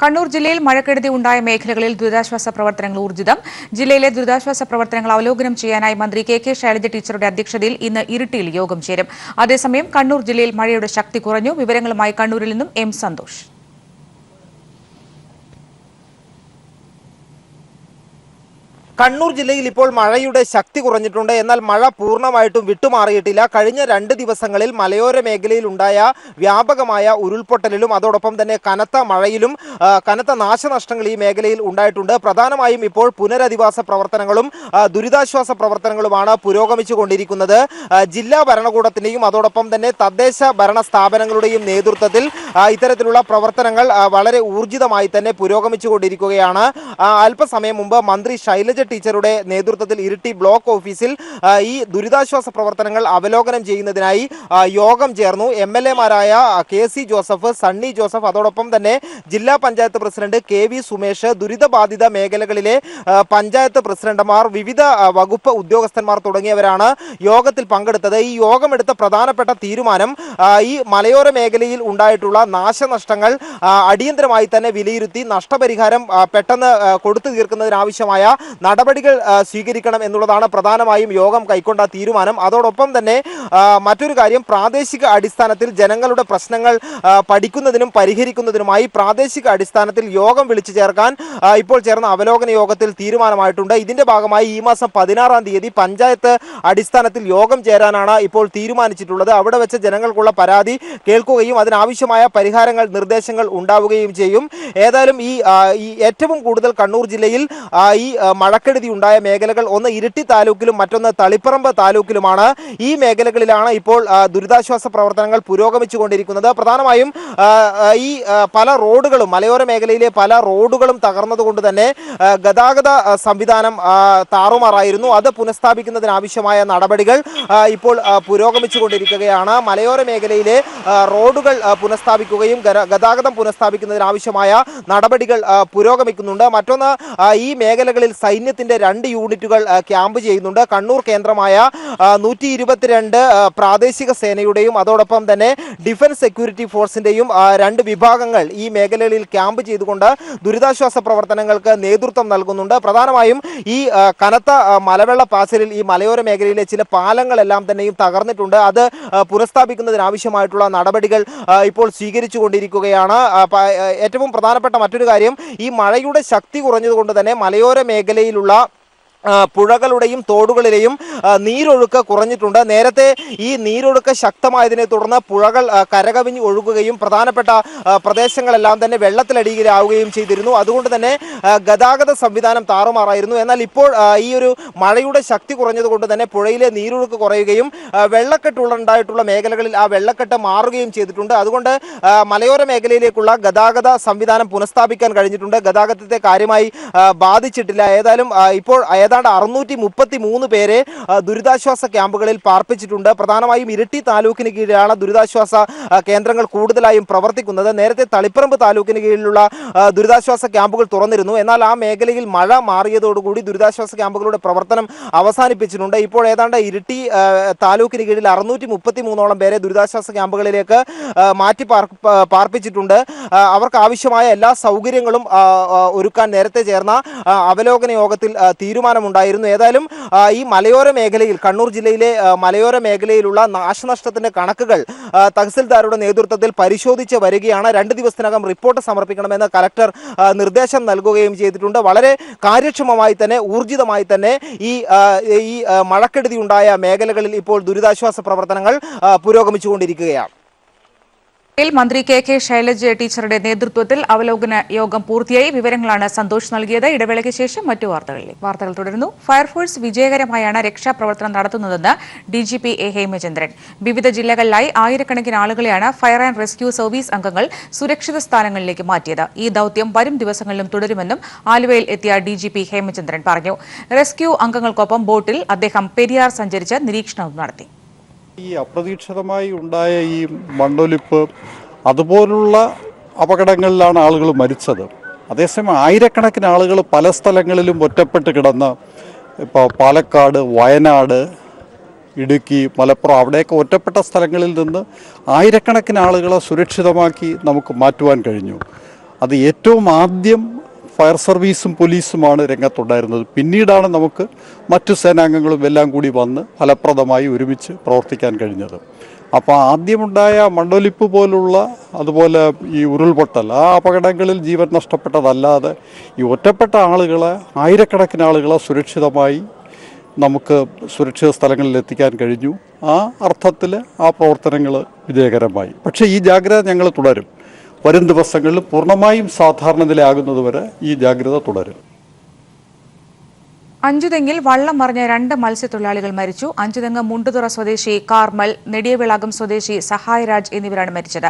കണ്ണൂർ ജില്ലയിൽ മഴക്കെടുതി ഉണ്ടായ മേഖലകളിൽ ദുരിതാശ്വാസ പ്രവർത്തനങ്ങൾ ഊർജിതം. ജില്ലയിലെ ദുരിതാശ്വാസ പ്രവർത്തനങ്ങൾ അവലോകനം ചെയ്യാനായി മന്ത്രി KK ശൈലജ ടീച്ചറുടെ അധ്യക്ഷതയിൽ ഇന്ന് ഇരിട്ടിയിൽ യോഗം ചേരും. അതേസമയം കണ്ണൂർ ജില്ലയിൽ മഴയുടെ ശക്തി കുറഞ്ഞു. വിവരങ്ങളുമായി കണ്ണൂരിൽ നിന്നും M സന്തോഷ്. കണ്ണൂർ ജില്ലയിൽ ഇപ്പോൾ മഴയുടെ ശക്തി കുറഞ്ഞിട്ടുണ്ട്. എന്നാൽ മഴ പൂർണ്ണമായിട്ടും വിട്ടുമാറിയിട്ടില്ല. കഴിഞ്ഞ 2 ദിവസങ്ങളിൽ മലയോര മേഖലയിൽ ഉണ്ടായ വ്യാപകമായ ഉരുൾപൊട്ടലിലും അതോടൊപ്പം തന്നെ കനത്ത മഴയിലും കനത്ത നാശനഷ്ടങ്ങൾ ഈ മേഖലയിൽ ഉണ്ടായിട്ടുണ്ട്. പ്രധാനമായും ഇപ്പോൾ പുനരധിവാസ പ്രവർത്തനങ്ങളും ദുരിതാശ്വാസ പ്രവർത്തനങ്ങളുമാണ് പുരോഗമിച്ചുകൊണ്ടിരിക്കുന്നത്. ജില്ലാ ഭരണകൂടത്തിന്റെയും അതോടൊപ്പം തന്നെ തദ്ദേശ ഭരണ സ്ഥാപനങ്ങളുടെയും നേതൃത്വത്തിൽ ഇത്തരത്തിലുള്ള പ്രവർത്തനങ്ങൾ വളരെ ഊർജിതമായി തന്നെ പുരോഗമിച്ചുകൊണ്ടിരിക്കുകയാണ്. അല്പസമയം മുമ്പ് മന്ത്രി ശൈലജ ടീച്ചറുടെ നേതൃത്വത്തിൽ ഇരിട്ടി ബ്ലോക്ക് ഓഫീസിൽ ഈ ദുരിതാശ്വാസ പ്രവർത്തനങ്ങൾ അവലോകനം ചെയ്യുന്നതിനായി യോഗം ചേർന്നു. MLA-മാരായ KC ജോസഫ്, സണ്ണി ജോസഫ്, അതോടൊപ്പം തന്നെ ജില്ലാ പഞ്ചായത്ത് പ്രസിഡന്റ് KV സുമേഷ്, ദുരിതബാധിത മേഖലകളിലെ പഞ്ചായത്ത് പ്രസിഡന്റുമാർ, വിവിധ വകുപ്പ് ഉദ്യോഗസ്ഥന്മാർ തുടങ്ങിയവരാണ് യോഗത്തിൽ പങ്കെടുത്തത്. ഈ യോഗമെടുത്ത പ്രധാനപ്പെട്ട തീരുമാനം ഈ മലയോര മേഖലയിൽ ഉണ്ടായിട്ടുള്ള നാശനഷ്ടങ്ങൾ അടിയന്തരമായി തന്നെ വിലയിരുത്തി നഷ്ടപരിഹാരം പെട്ടെന്ന് കൊടുത്തു തീർക്കുന്നതിനാവശ്യമായ നടപടികൾ സ്വീകരിക്കണം എന്നുള്ളതാണ് പ്രധാനമായും യോഗം കൈക്കൊണ്ട തീരുമാനം. അതോടൊപ്പം തന്നെ മറ്റൊരു കാര്യം, പ്രാദേശിക അടിസ്ഥാനത്തിൽ ജനങ്ങളുടെ പ്രശ്നങ്ങൾ പഠിക്കുന്നതിനും പരിഹരിക്കുന്നതിനുമായി പ്രാദേശിക അടിസ്ഥാനത്തിൽ യോഗം വിളിച്ചു ചേർക്കാൻ ഇപ്പോൾ ചേർന്ന അവലോകന യോഗത്തിൽ തീരുമാനമായിട്ടുണ്ട്. ഇതിന്റെ ഭാഗമായി ഈ മാസം 16-ാം തീയതി പഞ്ചായത്ത് അടിസ്ഥാനത്തിൽ യോഗം ചേരാനാണ് ഇപ്പോൾ തീരുമാനിച്ചിട്ടുള്ളത്. അവിടെ വെച്ച് ജനങ്ങൾക്കുള്ള പരാതി കേൾക്കുകയും അതിനാവശ്യമായ പരിഹാരങ്ങൾ, നിർദ്ദേശങ്ങൾ ഉണ്ടാവുകയും ചെയ്യും. ഏതായാലും ഈ ഏറ്റവും കൂടുതൽ കണ്ണൂർ ജില്ലയിൽ ഈ മഴക്കെടുതി മഴക്കെടുതി ഉണ്ടായ മേഖലകൾ ഒന്ന് ഇരിട്ടി താലൂക്കിലും മറ്റൊന്ന് തളിപ്പറമ്പ് താലൂക്കിലുമാണ്. ഈ മേഖലകളിലാണ് ഇപ്പോൾ ദുരിതാശ്വാസ പ്രവർത്തനങ്ങൾ പുരോഗമിച്ചുകൊണ്ടിരിക്കുന്നത്. പ്രധാനമായും ഈ പല റോഡുകളും മലയോര മേഖലയിലെ പല റോഡുകളും തകർന്നതുകൊണ്ട് തന്നെ ഗതാഗത സംവിധാനം താറുമാറായിരുന്നു. അത് പുനഃസ്ഥാപിക്കുന്നതിനാവശ്യമായ നടപടികൾ ഇപ്പോൾ പുരോഗമിച്ചുകൊണ്ടിരിക്കുകയാണ്. മലയോര മേഖലയിലെ റോഡുകൾ പുനഃസ്ഥാപിക്കുകയും ഗതാഗതം പുനഃസ്ഥാപിക്കുന്നതിനാവശ്യമായ നടപടികൾ പുരോഗമിക്കുന്നുണ്ട്. മറ്റൊന്ന്, ഈ മേഖലകളിൽ സൈന്യത്തിന്റെ 2 യൂണിറ്റുകൾ ക്യാമ്പ് ചെയ്യുന്നുണ്ട്. കണ്ണൂർ കേന്ദ്രമായ 122 പ്രാദേശിക സേനയുടെയും അതോടൊപ്പം തന്നെ ഡിഫൻസ് സെക്യൂരിറ്റി ഫോഴ്സിന്റെയും 2 വിഭാഗങ്ങൾ ഈ മേഖലകളിൽ ക്യാമ്പ് ചെയ്തുകൊണ്ട് ദുരിതാശ്വാസ പ്രവർത്തനങ്ങൾക്ക് നേതൃത്വം നൽകുന്നുണ്ട്. പ്രധാനമായും ഈ കനത്ത മലവെള്ള പാച്ചിലിൽ ഈ മലയോര മേഖലയിലെ ചില പാലങ്ങളെല്ലാം തന്നെയും തകർന്നിട്ടുണ്ട്. അത് പുനഃസ്ഥാപിക്കുന്നതിനാവശ്യമായിട്ടുള്ള നടപടികൾ ഇപ്പോൾ സ്വീകരിച്ചുകൊണ്ടിരിക്കുകയാണ്. ഏറ്റവും പ്രധാനപ്പെട്ട മറ്റൊരു കാര്യം, ഈ മഴയുടെ ശക്തി കുറഞ്ഞതുകൊണ്ട് തന്നെ മലയോര മേഖലയിലുള്ള പുഴകളുടെയും തോടുകളിലെയും നീരൊഴുക്ക് കുറഞ്ഞിട്ടുണ്ട്. നേരത്തെ ഈ നീരൊഴുക്ക് ശക്തമായതിനെ തുടർന്ന് പുഴകൾ കരകവിഞ്ഞ് ഒഴുകുകയും പ്രധാനപ്പെട്ട പ്രദേശങ്ങളെല്ലാം തന്നെ വെള്ളത്തിലടിയിലാവുകയും ചെയ്തിരുന്നു. അതുകൊണ്ട് തന്നെ ഗതാഗത സംവിധാനം താറുമാറായിരുന്നു. എന്നാൽ ഇപ്പോൾ ഈ ഒരു മഴയുടെ ശക്തി കുറഞ്ഞതുകൊണ്ട് തന്നെ പുഴയിലെ നീരൊഴുക്ക് കുറയുകയും വെള്ളക്കെട്ടുണ്ടായിട്ടുള്ള മേഖലകളിൽ ആ വെള്ളക്കെട്ട് മാറുകയും ചെയ്തിട്ടുണ്ട്. അതുകൊണ്ട് മലയോര മേഖലയിലേക്കുള്ള ഗതാഗത സംവിധാനം പുനഃസ്ഥാപിക്കാൻ കഴിഞ്ഞിട്ടുണ്ട്. ഗതാഗതത്തെ കാര്യമായി ബാധിച്ചിട്ടില്ല. ഏതായാലും ഇപ്പോൾ ഏതാണ്ട് 633 പേരെ ദുരിതാശ്വാസ ക്യാമ്പുകളിൽ പാർപ്പിച്ചിട്ടുണ്ട്. പ്രധാനമായും ഇരിട്ടി താലൂക്കിന് കീഴിലാണ് ദുരിതാശ്വാസ കേന്ദ്രങ്ങൾ കൂടുതലായും പ്രവർത്തിക്കുന്നത്. നേരത്തെ തളിപ്പറമ്പ് താലൂക്കിന് കീഴിലുള്ള ദുരിതാശ്വാസ ക്യാമ്പുകൾ തുറന്നിരുന്നു. എന്നാൽ ആ മേഖലയിൽ മഴ മാറിയതോടുകൂടി ദുരിതാശ്വാസ ക്യാമ്പുകളുടെ പ്രവർത്തനം അവസാനിപ്പിച്ചിട്ടുണ്ട്. ഇപ്പോൾ ഏതാണ്ട് ഇരിട്ടി താലൂക്കിന് കീഴിൽ 633ഓളം പേരെ ദുരിതാശ്വാസ ക്യാമ്പുകളിലേക്ക് മാറ്റി പാർപ്പിച്ചിട്ടുണ്ട്. അവർക്ക് ആവശ്യമായ എല്ലാ സൗകര്യങ്ങളും ഒരുക്കാൻ നേരത്തെ ചേർന്ന അവലോകന യോഗത്തിൽ തീരുമാനമുണ്ടായിരുന്നു. ഏതായാലും ഈ മലയോര മേഖലയിൽ, കണ്ണൂർ ജില്ലയിലെ മലയോര മേഖലയിലുള്ള നാശനഷ്ടത്തിന്റെ കണക്കുകൾ തഹസിൽദാരുടെ നേതൃത്വത്തിൽ പരിശോധിച്ച് വരികയാണ്. 2 ദിവസത്തിനകം റിപ്പോർട്ട് സമർപ്പിക്കണമെന്ന് കലക്ടർ നിർദ്ദേശം നൽകുകയും ചെയ്തിട്ടുണ്ട്. വളരെ കാര്യക്ഷമമായി തന്നെ ഊർജിതമായി തന്നെ ഈ മഴക്കെടുതി ഉണ്ടായ മേഖലകളിൽ ഇപ്പോൾ ദുരിതാശ്വാസ പ്രവർത്തനങ്ങൾ പുരോഗമിച്ചുകൊണ്ടിരിക്കുകയാണ്. മന്ത്രി കെ ശൈലജ ടീച്ചറുടെ നേതൃത്വത്തിൽ അവലോകന യോഗം പൂർത്തിയായി. വിവരങ്ങളാണ് സന്തോഷ് നൽകിയത്. ഇടവേളയ്ക്ക് ശേഷം മറ്റു വാർത്തകൾ തുടരുന്നു. ഫയർഫോഴ്സ് വിജയകരമായാണ് രക്ഷാപ്രവർത്തനം നടത്തുന്നതെന്ന് DGP A. ഹേമചന്ദ്രൻ. വിവിധ ജില്ലകളിലായി ആയിരക്കണക്കിന് ആളുകളെയാണ് ഫയർ ആൻഡ് റെസ്ക്യൂ സർവീസ് അംഗങ്ങൾ സുരക്ഷിത സ്ഥാനങ്ങളിലേക്ക് മാറ്റിയത്. ഈ ദൌത്യം വരും ദിവസങ്ങളിലും തുടരുമെന്നും ആലുവയിൽ എത്തിയ DGP ഹേമചന്ദ്രൻ പറഞ്ഞു. റെസ്ക്യൂ അംഗങ്ങൾക്കൊപ്പം ബോട്ടിൽ അദ്ദേഹം പെരിയാർ സഞ്ചരിച്ച് നിരീക്ഷണവും നടത്തി. ഈ അപ്രതീക്ഷിതമായി ഉണ്ടായ ഈ മണ്ണൊലിപ്പ് അതുപോലുള്ള അപകടങ്ങളിലാണ് ആളുകൾ മരിച്ചത്. അതേസമയം ആയിരക്കണക്കിന് ആളുകൾ പല സ്ഥലങ്ങളിലും ഒറ്റപ്പെട്ട് കിടന്ന്, ഇപ്പോൾ പാലക്കാട്, വയനാട്, ഇടുക്കി, മലപ്പുറം അവിടെയൊക്കെ ഒറ്റപ്പെട്ട സ്ഥലങ്ങളിൽ നിന്ന് ആയിരക്കണക്കിന് ആളുകളെ സുരക്ഷിതമാക്കി നമുക്ക് മാറ്റുവാൻ കഴിഞ്ഞു. അത് ഏറ്റവും ആദ്യം ഫയർ സർവീസും പോലീസുമാണ് രംഗത്തുണ്ടായിരുന്നത്. പിന്നീടാണ് നമുക്ക് മറ്റു സേനാംഗങ്ങളും എല്ലാം കൂടി വന്ന് ഫലപ്രദമായി ഒരുമിച്ച് പ്രവർത്തിക്കാൻ കഴിഞ്ഞത്. അപ്പോൾ ആദ്യമുണ്ടായ മണ്ണൊലിപ്പ് പോലുള്ള, അതുപോലെ ഈ ഉരുൾപൊട്ടൽ, ആ അപകടങ്ങളിൽ ജീവൻ നഷ്ടപ്പെട്ടതല്ലാതെ ഈ ഒറ്റപ്പെട്ട ആളുകളെ, ആയിരക്കണക്കിന് ആളുകളെ സുരക്ഷിതമായി നമുക്ക് സുരക്ഷിത സ്ഥലങ്ങളിൽ എത്തിക്കാൻ കഴിഞ്ഞു. ആ അർത്ഥത്തിൽ ആ പ്രവർത്തനങ്ങൾ വിജയകരമായി. പക്ഷേ ഈ ജാഗ്രത ഞങ്ങൾ തുടരും. വരും ദിവസങ്ങളിൽ പൂർണ്ണമായും സാധാരണ നിലയാകുന്നതുവരെ ഈ ജാഗ്രത തുടരും. അഞ്ചുതെങ്ങിൽ വള്ളം മറിഞ്ഞ 2 മത്സ്യത്തൊഴിലാളികൾ മരിച്ചു. അഞ്ചുതെങ്ങ് മുണ്ടുതുറ സ്വദേശി കാർമൽ, നെടിയവിളാകം സ്വദേശി സഹായരാജ് എന്നിവരാണ് മരിച്ചത്.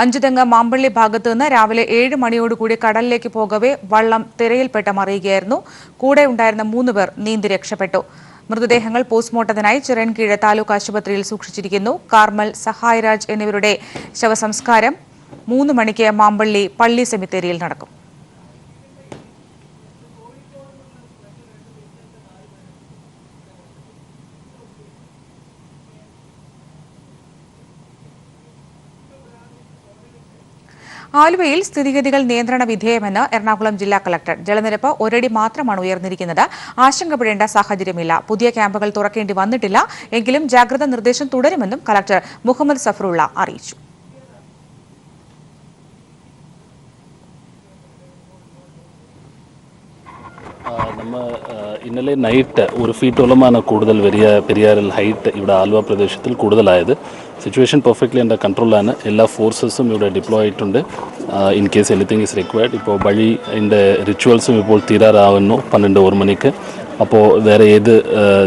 അഞ്ചുതെങ്ങ് മാമ്പള്ളി ഭാഗത്തു നിന്ന് രാവിലെ 7 മണിയോടുകൂടി കടലിലേക്ക് പോകവെ വള്ളം തിരയിൽപ്പെട്ട് മറിയുകയായിരുന്നു. കൂടെ ഉണ്ടായിരുന്ന 3 പേർ നീന്തി രക്ഷപ്പെട്ടു. മൃതദേഹങ്ങൾ പോസ്റ്റ്മോർട്ടത്തിനായി ചിറയൻകീഴ് താലൂക്ക് ആശുപത്രിയിൽ സൂക്ഷിച്ചിരിക്കുന്നു. കാർമൽ, സഹായരാജ് എന്നിവരുടെ ശവസംസ്കാരം 3 മണിക്ക് മാമ്പള്ളി പള്ളി സെമിത്തേരിയിൽ നടക്കും. ആലുവയിൽ സ്ഥിതിഗതികൾ നിയന്ത്രണ വിധേയമെന്ന് എറണാകുളം ജില്ലാ കളക്ടർ. ജലനിരപ്പ് 1 അടി മാത്രമാണ് ഉയർന്നിരിക്കുന്നത്. ആശങ്കപ്പെടേണ്ട സാഹചര്യമില്ല. പുതിയ ക്യാമ്പുകൾ തുറക്കേണ്ടി വന്നിട്ടില്ല. എങ്കിലും ജാഗ്രതാ നിർദ്ദേശം തുടരുമെന്നും കളക്ടർ മുഹമ്മദ് സഫറുള്ള അറിയിച്ചു. ഇന്നലെ നൈറ്റ് 1 ഫീറ്റോളമാണ് കൂടുതൽ പെരിയാറിൽ ഹൈറ്റ് ഇവിടെ ആലുവ പ്രദേശത്തിൽ കൂടുതലായത്. സിറ്റുവേഷൻ പെർഫെക്റ്റ്ലി അണ്ടർ കൺട്രോളാണ്. എല്ലാ ഫോഴ്സസും ഇവിടെ ഡിപ്ലോയ് ആയിട്ടുണ്ട്. In case anything is required. ഇപ്പോൾ വഴിൻ്റെ റിച്വൽസും ഇപ്പോൾ തീരാറാവുന്നു 12 മണിക്ക്. അപ്പോൾ വേറെ ഏത്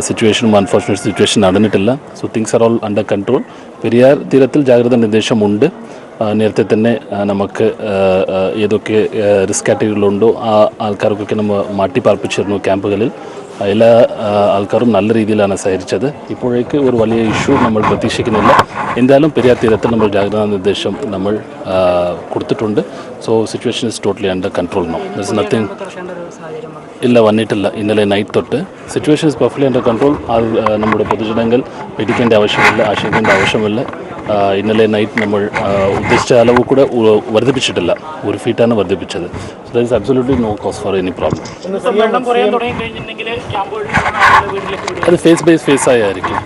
സിറ്റുവേഷനും അൺഫോർച്ചുനേറ്റ് സിറ്റുവേഷൻ നടന്നിട്ടില്ല. So things are all under control. Periyar തീരത്തിൽ ജാഗ്രതാ നിർദ്ദേശമുണ്ട്. നേരത്തെ തന്നെ നമുക്ക് ഏതൊക്കെ റിസ്ക് കാറ്റഗറികളുണ്ടോ ആ ആൾക്കാർക്കൊക്കെ നമ്മൾ മാറ്റിപ്പാർപ്പിച്ചിരുന്നു ക്യാമ്പുകളിൽ. എല്ലാ ആൾക്കാരും നല്ല രീതിയിലാണ് സഹകരിച്ചത്. ഇപ്പോഴേക്ക് ഒരു വലിയ ഇഷ്യൂ നമ്മൾ പ്രതീക്ഷിക്കുന്നില്ല. എന്തായാലും പെരിയാർ തീരത്തിൽ നമ്മൾ ജാഗ്രതാ നിർദ്ദേശം നമ്മൾ കൊടുത്തിട്ടുണ്ട്. So situation is totally under control no. There is nothing. ഇല്ല, വന്നിട്ടില്ല. ഇന്നലെ നൈറ്റ് തൊട്ട് situation is perfectly under control. നമ്മുടെ പൊതുജനങ്ങൾ പേടിക്കേണ്ട ആവശ്യമില്ല, ആശങ്കേണ്ട ആവശ്യമില്ല. ഇന്നലെ നൈറ്റ് നമ്മൾ ഉദ്ദേശിച്ച അളവ് കൂടെ വർദ്ധിപ്പിച്ചിട്ടില്ല. 1 ഫീറ്റാണ് വർദ്ധിപ്പിച്ചത്. So there is absolutely no cause for any problem. അത് ഫേസ് ആയിരിക്കും.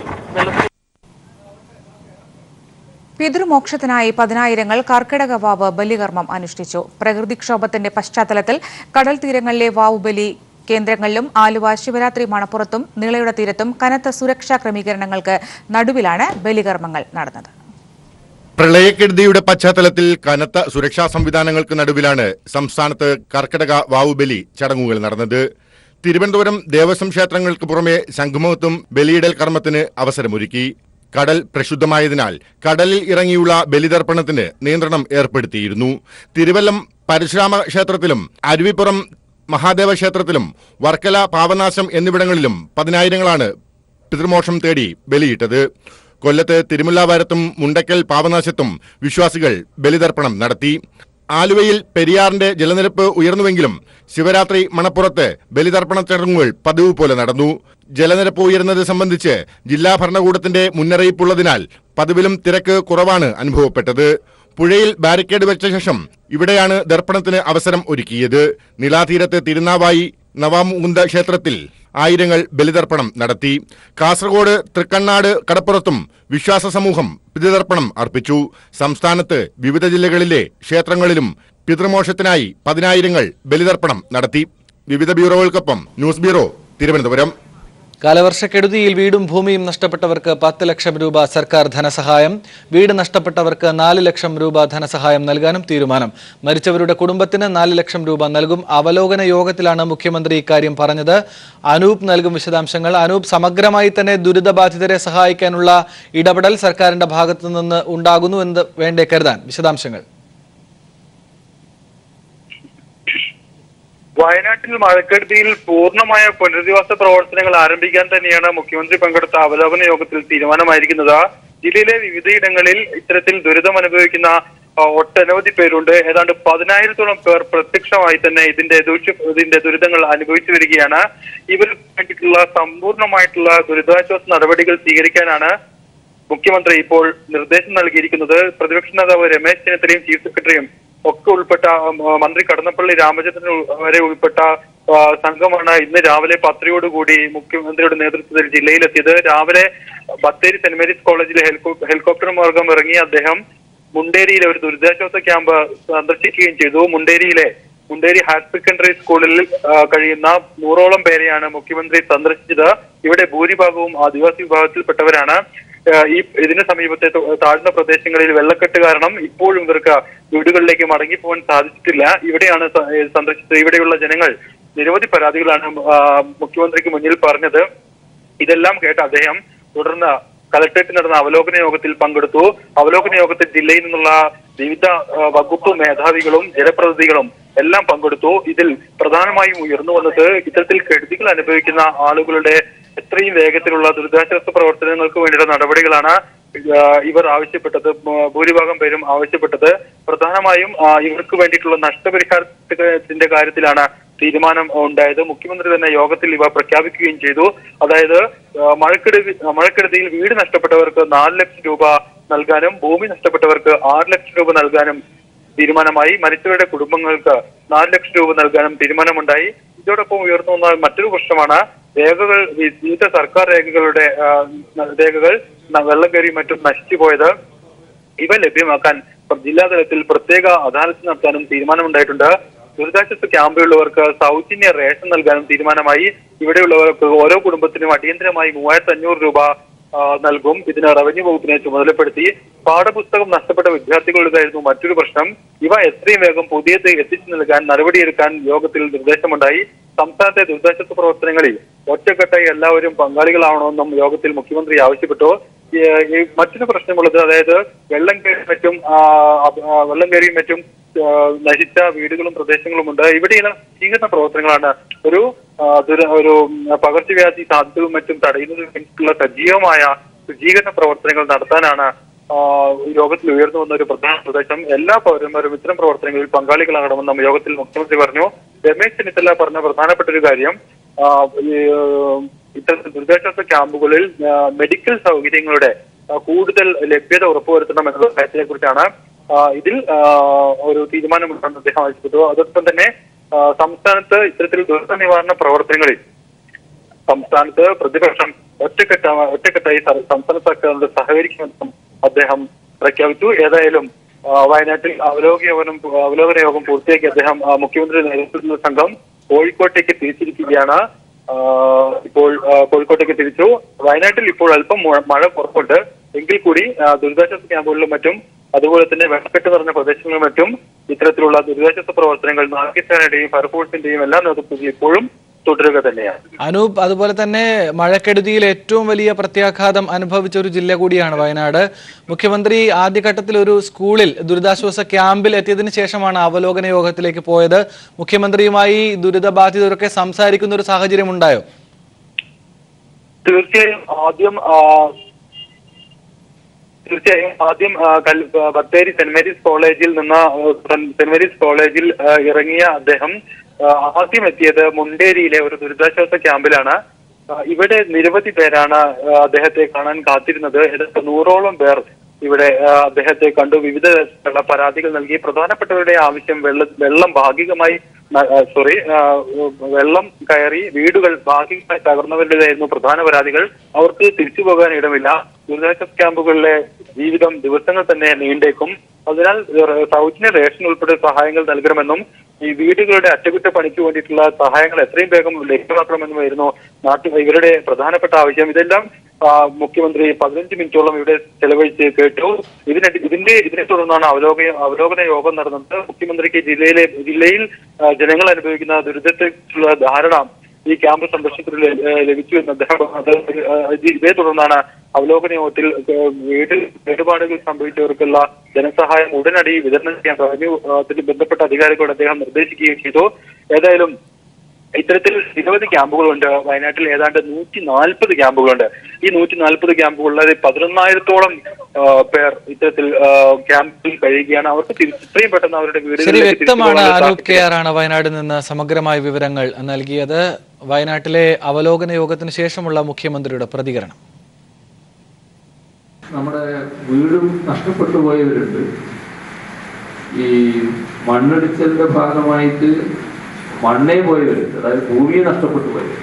പിതൃമോക്ഷത്തിനായി 10,000 കർക്കിടക വാവ് ബലികർമ്മം അനുഷ്ഠിച്ചു. പ്രകൃതിക്ഷോഭത്തിന്റെ പശ്ചാത്തലത്തിൽ കടൽ തീരങ്ങളിലെ വാവ് ബലി കേന്ദ്രങ്ങളിലും ആലുവ ശിവരാത്രി മണപ്പുറത്തും നീളയുടെ തീരത്തും കനത്ത സുരക്ഷാ ക്രമീകരണങ്ങൾക്ക് നടുവിലാണ് ബലികർമ്മങ്ങൾ നടന്നത്. പ്രളയക്കെടുതിയുടെ പശ്ചാത്തലത്തിൽ കനത്ത സുരക്ഷാ സംവിധാനങ്ങൾക്ക് നടുവിലാണ് സംസ്ഥാനത്ത് കർക്കിടക വാവുബലി ചടങ്ങുകൾ നടന്നത്. തിരുവനന്തപുരം ദേവസ്വം ക്ഷേത്രങ്ങൾക്ക് പുറമെ ശംഖുമുഖത്തും ബലിയിടൽ കർമ്മത്തിന് അവസരമൊരുക്കി. കടൽ പ്രക്ഷുബ്ധമായതിനാൽ കടലിൽ ഇറങ്ങിയുള്ള ബലിതർപ്പണത്തിന് നിയന്ത്രണം ഏർപ്പെടുത്തിയിരുന്നു. തിരുവല്ലം പരശുരാമ ക്ഷേത്രത്തിലും അരുവിപ്പുറം മഹാദേവ ക്ഷേത്രത്തിലും വർക്കല പാപനാശം എന്നിവിടങ്ങളിലും 10,000 പിതൃമോക്ഷം തേടി ബലിയിട്ടത്. കൊല്ലത്ത് തിരുമുല്ലാവാരത്തും മുണ്ടക്കൽ പാപനാശത്തും വിശ്വാസികൾ ബലിതർപ്പണം നടത്തി. ആലുവയിൽ പെരിയാറിന്റെ ജലനിരപ്പ് ഉയർന്നുവെങ്കിലും ശിവരാത്രി മണപ്പുറത്ത് ബലിതർപ്പണ ചടങ്ങുകൾ പതിവ് പോലെ നടന്നു. ജലനിരപ്പ് ഉയരുന്നത് സംബന്ധിച്ച് ജില്ലാ ഭരണകൂടത്തിന്റെ മുന്നറിയിപ്പുള്ളതിനാൽ പതിവിലും തിരക്ക് കുറവാണ് അനുഭവപ്പെട്ടത്. പുഴയിൽ ബാരിക്കേഡ് വെച്ച ശേഷം ഇവിടെയാണ് ദർപ്പണത്തിന് അവസരം ഒരുക്കിയത്. നിലാതീരത്ത് തിരുനാവായി നവാമുകുന്ദ ക്ഷേത്രത്തിൽ 1000 ബലിതർപ്പണം നടത്തി. കാസർഗോഡ് തൃക്കണ്ണാട് കടപ്പുറത്തും വിശ്വാസ സമൂഹം പിതൃതർപ്പണം അർപ്പിച്ചു. സംസ്ഥാനത്ത് വിവിധ ജില്ലകളിലെ ക്ഷേത്രങ്ങളിലും പിതൃമോക്ഷത്തിനായി 10,000 ബലിതർപ്പണം നടത്തി. വിവിധ ബ്യൂറോകൾക്കൊപ്പം ന്യൂസ് ബ്യൂറോ, തിരുവനന്തപുരം. കാലവർഷക്കെടുതിയിൽ വീടും ഭൂമിയും നഷ്ടപ്പെട്ടവർക്ക് 10 ലക്ഷം രൂപ സർക്കാർ ധനസഹായം. വീട് നഷ്ടപ്പെട്ടവർക്ക് 4 ലക്ഷം രൂപ ധനസഹായം നൽകാനും തീരുമാനം. മരിച്ചവരുടെ കുടുംബത്തിന് 4 ലക്ഷം രൂപ നൽകും. അവലോകന യോഗത്തിലാണ് മുഖ്യമന്ത്രി ഇക്കാര്യം പറഞ്ഞത്. അനൂപ് നൽകും വിശദാംശങ്ങൾ. അനൂപ്, സമഗ്രമായി തന്നെ ദുരിതബാധിതരെ സഹായിക്കാനുള്ള ഇടപെടൽ സർക്കാരിന്റെ ഭാഗത്തു നിന്ന് ഉണ്ടാകുന്നു എന്ന് വേണ്ടേ കരുതാൻ? വിശദാംശങ്ങൾ. വയനാട്ടിൽ മഴക്കെടുതിയിൽ പൂർണ്ണമായ പുനരധിവാസ പ്രവർത്തനങ്ങൾ ആരംഭിക്കാൻ തന്നെയാണ് മുഖ്യമന്ത്രി പങ്കെടുത്ത അവലോകന യോഗത്തിൽ തീരുമാനമായിരിക്കുന്നത്. ജില്ലയിലെ വിവിധയിടങ്ങളിൽ ഇത്തരത്തിൽ ദുരിതം അനുഭവിക്കുന്ന ഒട്ടനവധി പേരുണ്ട്. ഏതാണ്ട് 10,000-ഓളം പേർ പ്രത്യക്ഷമായി തന്നെ ഇതിന്റെ ദുരിതങ്ങൾ അനുഭവിച്ചു വരികയാണ്. ഇവർക്ക് വേണ്ടിയിട്ടുള്ള സമ്പൂർണമായിട്ടുള്ള ദുരിതാശ്വാസ നടപടികൾ സ്വീകരിക്കാനാണ് മുഖ്യമന്ത്രി ഇപ്പോൾ നിർദ്ദേശം നൽകിയിരിക്കുന്നത്. പ്രതിപക്ഷ നേതാവ് രമേശ് ചെന്നിത്തലയും ചീഫ് സെക്രട്ടറിയും ഒക്കെ ഉൾപ്പെട്ട മന്ത്രി കടന്നപ്പള്ളി രാമചന്ദ്രൻ വരെ ഉൾപ്പെട്ട സംഘമാണ് ഇന്ന് രാവിലെ 10:00 മുഖ്യമന്ത്രിയുടെ നേതൃത്വത്തിൽ ജില്ലയിലെത്തിയത്. രാവിലെ ബത്തേരി സെന്റ് മേരീസ് കോളേജിലെ ഹെലികോപ്റ്റർ മാർഗം ഇറങ്ങിയ അദ്ദേഹം മുണ്ടേരിയിലെ ഒരു ദുരിതാശ്വാസ ക്യാമ്പ് സന്ദർശിക്കുകയും ചെയ്തു. മുണ്ടേരി ഹയർ സെക്കൻഡറി സ്കൂളിൽ കഴിയുന്ന 100ഓളം പേരെയാണ് മുഖ്യമന്ത്രി സന്ദർശിച്ചത്. ഇവിടെ ഭൂരിഭാഗവും ആദിവാസി വിഭാഗത്തിൽപ്പെട്ടവരാണ്. ഇതിന് സമീപത്തെ താഴ്ന്ന പ്രദേശങ്ങളിൽ വെള്ളക്കെട്ട് കാരണം ഇപ്പോഴും ഇവർക്ക് വീടുകളിലേക്ക് മടങ്ങിപ്പോകാൻ സാധിച്ചിട്ടില്ല. ഇവിടെയാണ് സന്ദർശിച്ചത്. ഇവിടെയുള്ള ജനങ്ങൾ നിരവധി പരാതികളാണ് മുഖ്യമന്ത്രിക്ക് മുന്നിൽ പറഞ്ഞത്. ഇതെല്ലാം കേട്ട അദ്ദേഹം തുടർന്ന് കളക്ടറേറ്റിൽ നടന്ന അവലോകന യോഗത്തിൽ പങ്കെടുത്തു. അവലോകന യോഗത്തിൽ ജില്ലയിൽ നിന്നുള്ള വിവിധ വകുപ്പ് മേധാവികളും ജനപ്രതിനിധികളും എല്ലാം പങ്കെടുത്തു. ഇതിൽ പ്രധാനമായും ഉയർന്നു വന്നത് ഇത്തരത്തിൽ കെടുതികൾ അനുഭവിക്കുന്ന ആളുകളുടെ എത്രയും വേഗത്തിലുള്ള ദുരിതാശ്വാസ പ്രവർത്തനങ്ങൾക്ക് വേണ്ടിയുള്ള നടപടികളാണ് ഇവർ ആവശ്യപ്പെട്ടത്. ഭൂരിഭാഗം പേരും ആവശ്യപ്പെട്ടത് പ്രധാനമായും ഇവർക്ക് വേണ്ടിയിട്ടുള്ള നഷ്ടപരിഹാരത്തിന്റെ കാര്യത്തിലാണ് തീരുമാനം ഉണ്ടായത്. മുഖ്യമന്ത്രി തന്നെ യോഗത്തിൽ ഇവ പ്രഖ്യാപിക്കുകയും ചെയ്തു. അതായത് മഴക്കെടുതിയിൽ വീട് നഷ്ടപ്പെട്ടവർക്ക് 4 ലക്ഷം രൂപ നൽകാനും ഭൂമി നഷ്ടപ്പെട്ടവർക്ക് 6 ലക്ഷം രൂപ നൽകാനും തീരുമാനമായി. മരിച്ചവരുടെ കുടുംബങ്ങൾക്ക് 4 ലക്ഷം രൂപ നൽകാനും തീരുമാനമുണ്ടായി. ഇതോടൊപ്പം ഉയർന്നു വന്ന മറ്റൊരു പ്രശ്നമാണ് വിവിധ സർക്കാർ രേഖകൾ വെള്ളം കയറി മറ്റും നശിച്ചുപോയത്. ഇവ ലഭ്യമാക്കാൻ ജില്ലാതലത്തിൽ പ്രത്യേക അദാലത്ത് നടത്താനും തീരുമാനമുണ്ടായിട്ടുണ്ട്. ദുരിതാശ്വാസ ക്യാമ്പിലുള്ളവർക്ക് സൗജന്യ റേഷൻ നൽകാനും തീരുമാനമായി. ഇവിടെയുള്ളവർക്ക് ഓരോ കുടുംബത്തിനും അടിയന്തരമായി 3,500 രൂപ നൽകും. ഇതിന് റവന്യൂ വകുപ്പിനെ ചുമതലപ്പെടുത്തി. പാഠപുസ്തകം നഷ്ടപ്പെട്ട വിദ്യാർത്ഥികളുടേതായിരുന്നു മറ്റൊരു പ്രശ്നം. ഇവ എത്രയും വേഗം പുതിയത് എത്തിച്ചു നൽകാൻ നടപടിയെടുക്കാൻ യോഗത്തിൽ നിർദ്ദേശമുണ്ടായി. സംസ്ഥാനത്തെ ദുരിതാശ്വാസ പ്രവർത്തനങ്ങളിൽ ഒറ്റക്കെട്ടായി എല്ലാവരും പങ്കാളികളാവണമെന്നും യോഗത്തിൽ മുഖ്യമന്ത്രി ആവശ്യപ്പെട്ടു. മറ്റൊരു പ്രശ്നമുള്ളത്, അതായത് വെള്ളം കയറിയും മറ്റും നശിച്ച വീടുകളും പ്രദേശങ്ങളും ഉണ്ട്. ഇവിടെയുള്ള ശുചീകരണ പ്രവർത്തനങ്ങളാണ് ഒരു പകർച്ചവ്യാധി സാധ്യതകളും മറ്റും തടയുന്നതിനുള്ള സജീവമായ ശുചീകരണ പ്രവർത്തനങ്ങൾ നടത്താനാണ് യോഗത്തിൽ ഉയർന്നു വന്ന ഒരു പ്രധാന നിർദ്ദേശം. എല്ലാ പൗരന്മാരും ഇത്തരം പ്രവർത്തനങ്ങളിൽ പങ്കാളികളാകണമെന്നും യോഗത്തിൽ മുഖ്യമന്ത്രി പറഞ്ഞു. രമേശ് ചെന്നിത്തല പറഞ്ഞ പ്രധാനപ്പെട്ട ഒരു കാര്യം, ഇത്തരത്തിൽ ദുരിതാശ്വാസ ക്യാമ്പുകളിൽ മെഡിക്കൽ സൗകര്യങ്ങളുടെ കൂടുതൽ ലഭ്യത ഉറപ്പുവരുത്തണം എന്ന കാര്യത്തെ കുറിച്ചാണ്. ഇതിൽ ഒരു തീരുമാനമുണ്ടെന്ന് അദ്ദേഹം ആവശ്യപ്പെട്ടു. അതോടൊപ്പം തന്നെ സംസ്ഥാനത്ത് ഇത്തരത്തിൽ ദുരന്ത നിവാരണ പ്രവർത്തനങ്ങളിൽ സംസ്ഥാനത്ത് പ്രതിപക്ഷം ഒറ്റക്കെട്ടായി സംസ്ഥാന സർക്കാരിനോട് സഹകരിക്കുമെന്നും അദ്ദേഹം പ്രഖ്യാപിച്ചു. ഏതായാലും വയനാട്ടിൽ അവലോകന യോഗം പൂർത്തിയാക്കി അദ്ദേഹം മുഖ്യമന്ത്രി നേതൃത്വത്തിലുള്ള സംഘം കോഴിക്കോട്ടേക്ക് തിരിച്ചിരിക്കുകയാണ്. ഇപ്പോൾ കോഴിക്കോട്ടേക്ക് തിരിച്ചു. വയനാട്ടിൽ ഇപ്പോൾ അല്പം മഴ കുറവുണ്ട്. എങ്കിൽ കൂടി ദുരിതാശ്വാസ ക്യാമ്പുകളിലും മറ്റും അതുപോലെ തന്നെ വെള്ളക്കെട്ട് നിറഞ്ഞ പ്രദേശങ്ങളിലും മറ്റും ഇത്തരത്തിലുള്ള ദുരിതാശ്വാസ പ്രവർത്തനങ്ങൾ നാവികസേനയുടെയും ഫയർഫോഴ്സിന്റെയും എല്ലാ നേതൃത്വത്തിൽ ഇപ്പോഴും തുടരുക തന്നെയാണ്. അനൂപ്, അതുപോലെ തന്നെ മഴക്കെടുതിയിൽ ഏറ്റവും വലിയ പ്രത്യാഘാതം അനുഭവിച്ച ഒരു ജില്ല കൂടിയാണ് വയനാട്. മുഖ്യമന്ത്രി ആദ്യഘട്ടത്തിൽ ഒരു സ്കൂളിൽ ദുരിതാശ്വാസ ക്യാമ്പിൽ എത്തിയതിനു ശേഷമാണ് അവലോകന യോഗത്തിലേക്ക് പോയത്. മുഖ്യമന്ത്രിയുമായി ദുരിതബാധിതരൊക്കെ സംസാരിക്കുന്ന ഒരു സാഹചര്യം ഉണ്ടായോ? തീർച്ചയായും ആദ്യം ബത്തേരി സെന്റ് മേരീസ് കോളേജിൽ ഇറങ്ങിയ അദ്ദേഹം ആദ്യം എത്തിയത് മുണ്ടേരിയിലെ ഒരു ദുരിതാശ്വാസ ക്യാമ്പിലാണ്. ഇവിടെ നിരവധി പേരാണ് അദ്ദേഹത്തെ കാണാൻ കാത്തിരുന്നത്. ഏതാണ്ട് 100ഓളം പേർ ഇവിടെ അദ്ദേഹത്തെ കണ്ടു. വിവിധ തരത്തിലുള്ള പരാതികൾ നൽകി. പ്രധാനപ്പെട്ടവരുടെ ആവശ്യം വെള്ളം കയറി വീടുകൾ ഭാഗികമായി തകർന്നവരുടേതായിരുന്നു പ്രധാന പരാതികൾ. അവർക്ക് തിരിച്ചു പോകാൻ ഇടമില്ല. ദുരിതാശ്വാസ ക്യാമ്പുകളിലെ ജീവിതം ദിവസങ്ങൾ തന്നെ നീണ്ടേക്കും. അതിനാൽ സൗജന്യ റേഷൻ ഉൾപ്പെടെ സഹായങ്ങൾ നൽകണമെന്നും ഈ വീടുകളുടെ അറ്റകുറ്റപ്പണിക്ക് വേണ്ടിയിട്ടുള്ള സഹായങ്ങൾ എത്രയും വേഗം ലഭ്യമാക്കണമെന്നുമായിരുന്നു ഇവരുടെ പ്രധാനപ്പെട്ട ആവശ്യം. ഇതെല്ലാം മുഖ്യമന്ത്രി 15 മിനിറ്റോളം ഇവിടെ ചെലവഴിച്ച് കേട്ടു. ഇതിനെ തുടർന്നാണ് അവലോകന യോഗം നടന്നത്. മുഖ്യമന്ത്രിക്ക് ജില്ലയിൽ ജനങ്ങൾ അനുഭവിക്കുന്ന ദുരിതത്തെക്കുറിച്ചുള്ള ധാരണ ഈ ക്യാമ്പ് സന്ദർശനത്തിൽ ലഭിച്ചു എന്ന് അദ്ദേഹം. ഇതേ തുടർന്നാണ് അവലോകന യോഗത്തിൽ കേടുപാടുകൾ സംഭവിച്ചവർക്കുള്ള ധനസഹായം ഉടനടി വിതരണം ചെയ്യാൻ റവന്യൂത്തിന് ബന്ധപ്പെട്ട അധികാരികളോട് അദ്ദേഹം നിർദ്ദേശിക്കുകയും ചെയ്തു. ഏതായാലും ഇത്തരത്തിൽ നിരവധി ക്യാമ്പുകളുണ്ട്. വയനാട്ടിൽ ഏതാണ്ട് 140 ക്യാമ്പുകളുണ്ട്. ഈ 140 ക്യാമ്പുകളിൽ 11,000-ഓളം പേർ ഇത്തരത്തിൽ ക്യാമ്പിൽ കഴിയുകയാണ്. അവർക്ക് ഇത്രയും പെട്ടെന്ന് അവരുടെ വീടുകളിലേക്ക് വ്യക്തമാണ്. അനൂപ് കെ ആർ ആണ് വയനാട് നിന്ന് സമഗ്രമായ വിവരങ്ങൾ നൽകിയത്. വയനാട്ടിലെ അവലോകന യോഗത്തിന് ശേഷമുള്ള മുഖ്യമന്ത്രിയുടെ പ്രതികരണം. നമ്മുടെ വീടും നഷ്ടപ്പെട്ടു പോയവരുണ്ട്. ഈ മണ്ണിടിച്ചലിന്റെ ഭാഗമായിട്ട് മണ്ണേ പോയവരുണ്ട്. അതായത് ഭൂമിയെ നഷ്ടപ്പെട്ടു പോയവർ.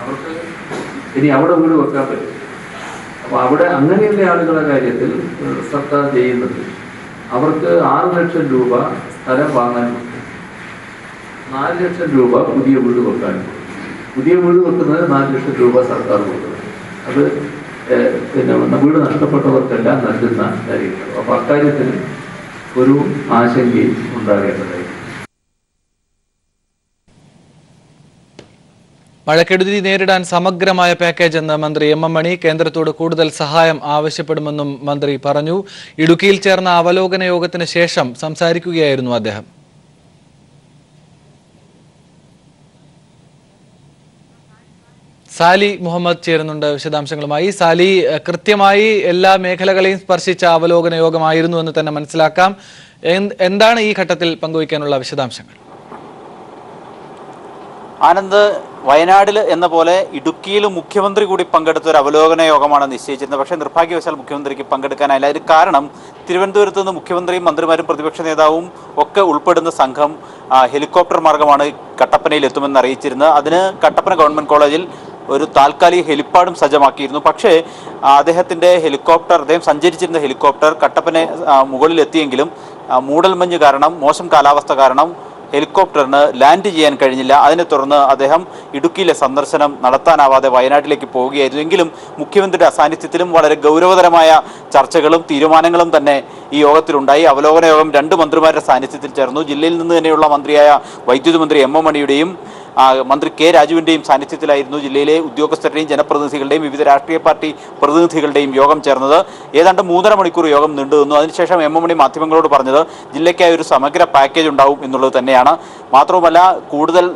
അവർക്ക് ഇനി അവിടെ വീട് വെക്കാൻ പറ്റും. അപ്പോൾ അവിടെ അങ്ങനെയുള്ള ആളുകളുടെ കാര്യത്തിൽ സർക്കാർ ചെയ്യുന്നത് അവർക്ക് 6 ലക്ഷം രൂപ സ്ഥലം വാങ്ങാൻ പറ്റും. 4 ലക്ഷം രൂപ പുതിയ വീട് വെക്കാൻ പറ്റും. പുതിയ വീട് വെക്കുന്നത് 4 ലക്ഷം രൂപ സർക്കാർ കൊടുക്കുന്നത്. അത് പിന്നെ വീട് നഷ്ടപ്പെട്ടവർക്കെല്ലാം നൽകുന്ന കാര്യങ്ങൾ. അപ്പോൾ അക്കാര്യത്തിൽ ഒരു ആശങ്കയും ഉണ്ടാകേണ്ടതായി. മഴക്കെടുതി നേരിടാൻ സമഗ്രമായ പാക്കേജ് എന്ന് മന്ത്രി എം എം മണി. കേന്ദ്രത്തോട് കൂടുതൽ സഹായം ആവശ്യപ്പെടുമെന്നും മന്ത്രി പറഞ്ഞു. ഇടുക്കിയിൽ ചേർന്ന അവലോകന യോഗത്തിന് ശേഷം സംസാരിക്കുകയായിരുന്നു അദ്ദേഹം. സാലി മുഹമ്മദ് ചേരുന്നുണ്ട് വിശദാംശങ്ങളുമായി. സാലി, കൃത്യമായി എല്ലാ മേഖലകളെയും സ്പർശിച്ച അവലോകന യോഗമായിരുന്നു എന്ന് തന്നെ മനസ്സിലാക്കാം. എന്താണ് ഈ ഘട്ടത്തിൽ പങ്കുവയ്ക്കാനുള്ള വിശദാംശങ്ങൾ? ആനന്ദ്, വയനാടിൽ എന്ന പോലെ ഇടുക്കിയിലും മുഖ്യമന്ത്രി കൂടി പങ്കെടുത്ത ഒരു അവലോകന യോഗമാണ് നിശ്ചയിച്ചിരുന്നത്. പക്ഷേ നിർഭാഗ്യവശാൽ മുഖ്യമന്ത്രിക്ക് പങ്കെടുക്കാനായില്ല. അതിന് കാരണം തിരുവനന്തപുരത്ത് നിന്ന് മുഖ്യമന്ത്രിയും മന്ത്രിമാരും പ്രതിപക്ഷ നേതാവും ഒക്കെ ഉൾപ്പെടുന്ന സംഘം ഹെലികോപ്റ്റർ മാർഗമാണ് കട്ടപ്പനയിൽ എത്തുമെന്ന് അറിയിച്ചിരുന്നത്. അതിന് കട്ടപ്പന ഗവൺമെൻറ് കോളേജിൽ ഒരു താൽക്കാലിക ഹെലിപ്പാഡും സജ്ജമാക്കിയിരുന്നു. പക്ഷേ അദ്ദേഹം സഞ്ചരിച്ചിരുന്ന ഹെലികോപ്റ്റർ കട്ടപ്പന മുകളിലെത്തിയെങ്കിലും മൂടൽമഞ്ഞ് കാരണം, മോശം കാലാവസ്ഥ കാരണം ഹെലികോപ്റ്ററിന് ലാൻഡ് ചെയ്യാൻ കഴിഞ്ഞില്ല. അതിനെ തുടർന്ന് അദ്ദേഹം ഇടുക്കിയിലെ സന്ദർശനം നടത്താനാവാതെ വയനാട്ടിലേക്ക് പോവുകയായിരുന്നു. എങ്കിലും മുഖ്യമന്ത്രിയുടെ അസാന്നിധ്യത്തിലും വളരെ ഗൗരവതരമായ ചർച്ചകളും തീരുമാനങ്ങളും തന്നെ ഈ യോഗത്തിലുണ്ടായി. അവലോകന യോഗം 2 മന്ത്രിമാരുടെ സാന്നിധ്യത്തിൽ ചേർന്നു. ജില്ലയിൽ നിന്ന് തന്നെയുള്ള മന്ത്രിയായ വൈദ്യുതി മന്ത്രി എം എം മണിയുടെയും മന്ത്രി കെ രാജുവിൻ്റെയും സാന്നിധ്യത്തിലായിരുന്നു ജില്ലയിലെ ഉദ്യോഗസ്ഥരുടെയും ജനപ്രതിനിധികളുടെയും വിവിധ രാഷ്ട്രീയ പാർട്ടി പ്രതിനിധികളുടെയും യോഗം ചേർന്നത്. ഏതാണ്ട് 3.5 മണിക്കൂർ യോഗം നീണ്ടുനിന്നു. അതിനുശേഷം എം എം മണി മാധ്യമങ്ങളോട് പറഞ്ഞത് ജില്ലയ്ക്കായി ഒരു സമഗ്ര പാക്കേജ് ഉണ്ടാവും എന്നുള്ളത് തന്നെയാണ്. മാത്രവുമല്ല, കൂടുതൽ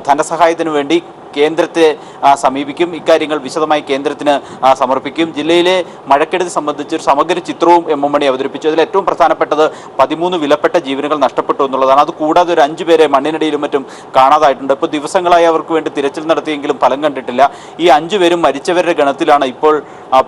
ധനസഹായത്തിനു വേണ്ടി കേന്ദ്രത്തെ സമീപിക്കും, ഇക്കാര്യങ്ങൾ വിശദമായി കേന്ദ്രത്തിന് സമർപ്പിക്കും. ജില്ലയിലെ മഴക്കെടുതി സംബന്ധിച്ച് ഒരു സമഗ്ര ചിത്രവും എം എം മണി അവതരിപ്പിച്ചു. അതിൽ ഏറ്റവും പ്രധാനപ്പെട്ടത് 13 വിലപ്പെട്ട ജീവനുകൾ നഷ്ടപ്പെട്ടു എന്നുള്ളതാണ്. അതുകൂടാതെ ഒരു 5 പേരെ മണ്ണിനടിയിലും മറ്റും കാണാതായിട്ടുണ്ട്. ഇപ്പോൾ ദിവസങ്ങളായി അവർക്ക് വേണ്ടി തിരച്ചിൽ നടത്തിയെങ്കിലും ഫലം കണ്ടിട്ടില്ല. ഈ 5 പേരും മരിച്ചവരുടെ ഗണത്തിലാണ് ഇപ്പോൾ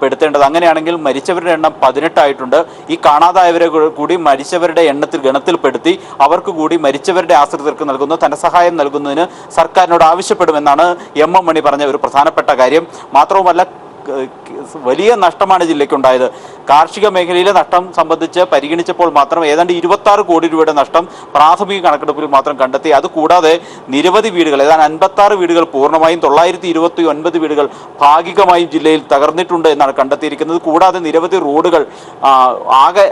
പെടുത്തേണ്ടത്. അങ്ങനെയാണെങ്കിൽ മരിച്ചവരുടെ എണ്ണം 18 ആയിട്ടുണ്ട്. ഈ കാണാതായവരെ കൂടി മരിച്ചവരുടെ ഗണത്തിൽപ്പെടുത്തി അവർക്ക് കൂടി മരിച്ചവരുടെ ആശ്രിതർക്ക് നൽകുന്ന ധനസഹായം നൽകുന്നതിന് സർക്കാരിനോട് ആവശ്യപ്പെടുമെന്നാണ് എം എം മണി പറഞ്ഞ ഒരു പ്രധാനപ്പെട്ട കാര്യം. മാത്രവുമല്ല, വലിയ നഷ്ടമാണ് ജില്ലയ്ക്കുണ്ടായത്. കാർഷിക മേഖലയിലെ നഷ്ടം സംബന്ധിച്ച് പരിഗണിച്ചപ്പോൾ മാത്രം ഏതാണ്ട് 26 കോടി രൂപയുടെ നഷ്ടം പ്രാഥമിക കണക്കെടുപ്പിൽ മാത്രം കണ്ടെത്തി. അതുകൂടാതെ നിരവധി വീടുകൾ, ഏതാണ്ട് 56 വീടുകൾ പൂർണ്ണമായും 929 വീടുകൾ ഭാഗികമായും ജില്ലയിൽ തകർന്നിട്ടുണ്ട് എന്നാണ് കണ്ടെത്തിയിരിക്കുന്നത്. കൂടാതെ നിരവധി റോഡുകൾ ആകെ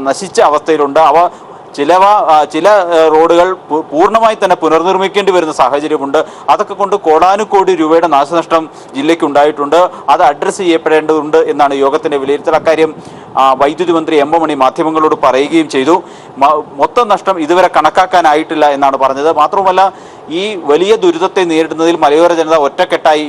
നശിച്ച അവസ്ഥയിലുണ്ട്. ചില റോഡുകൾ പൂർണ്ണമായി തന്നെ പുനർനിർമ്മിക്കേണ്ടി വരുന്ന സാഹചര്യമുണ്ട്. അതൊക്കെ കൊണ്ട് കോടാനുകോടി രൂപയുടെ നാശനഷ്ടം ജില്ലയ്ക്ക് ഉണ്ടായിട്ടുണ്ട്. അത് അഡ്രസ്സ് ചെയ്യപ്പെടേണ്ടതുണ്ട് എന്നാണ് യോഗത്തിന്റെ വിലയിരുത്തൽ. അക്കാര്യം വൈദ്യുതി മന്ത്രി എം എം മണി മാധ്യമങ്ങളോട് പറയുകയും ചെയ്തു. മൊത്തം നഷ്ടം ഇതുവരെ കണക്കാക്കാനായിട്ടില്ല എന്നാണ് പറഞ്ഞത്. മാത്രവുമല്ല, ഈ വലിയ ദുരിതത്തെ നേരിടുന്നതിൽ മലയോര ജനത ഒറ്റക്കെട്ടായി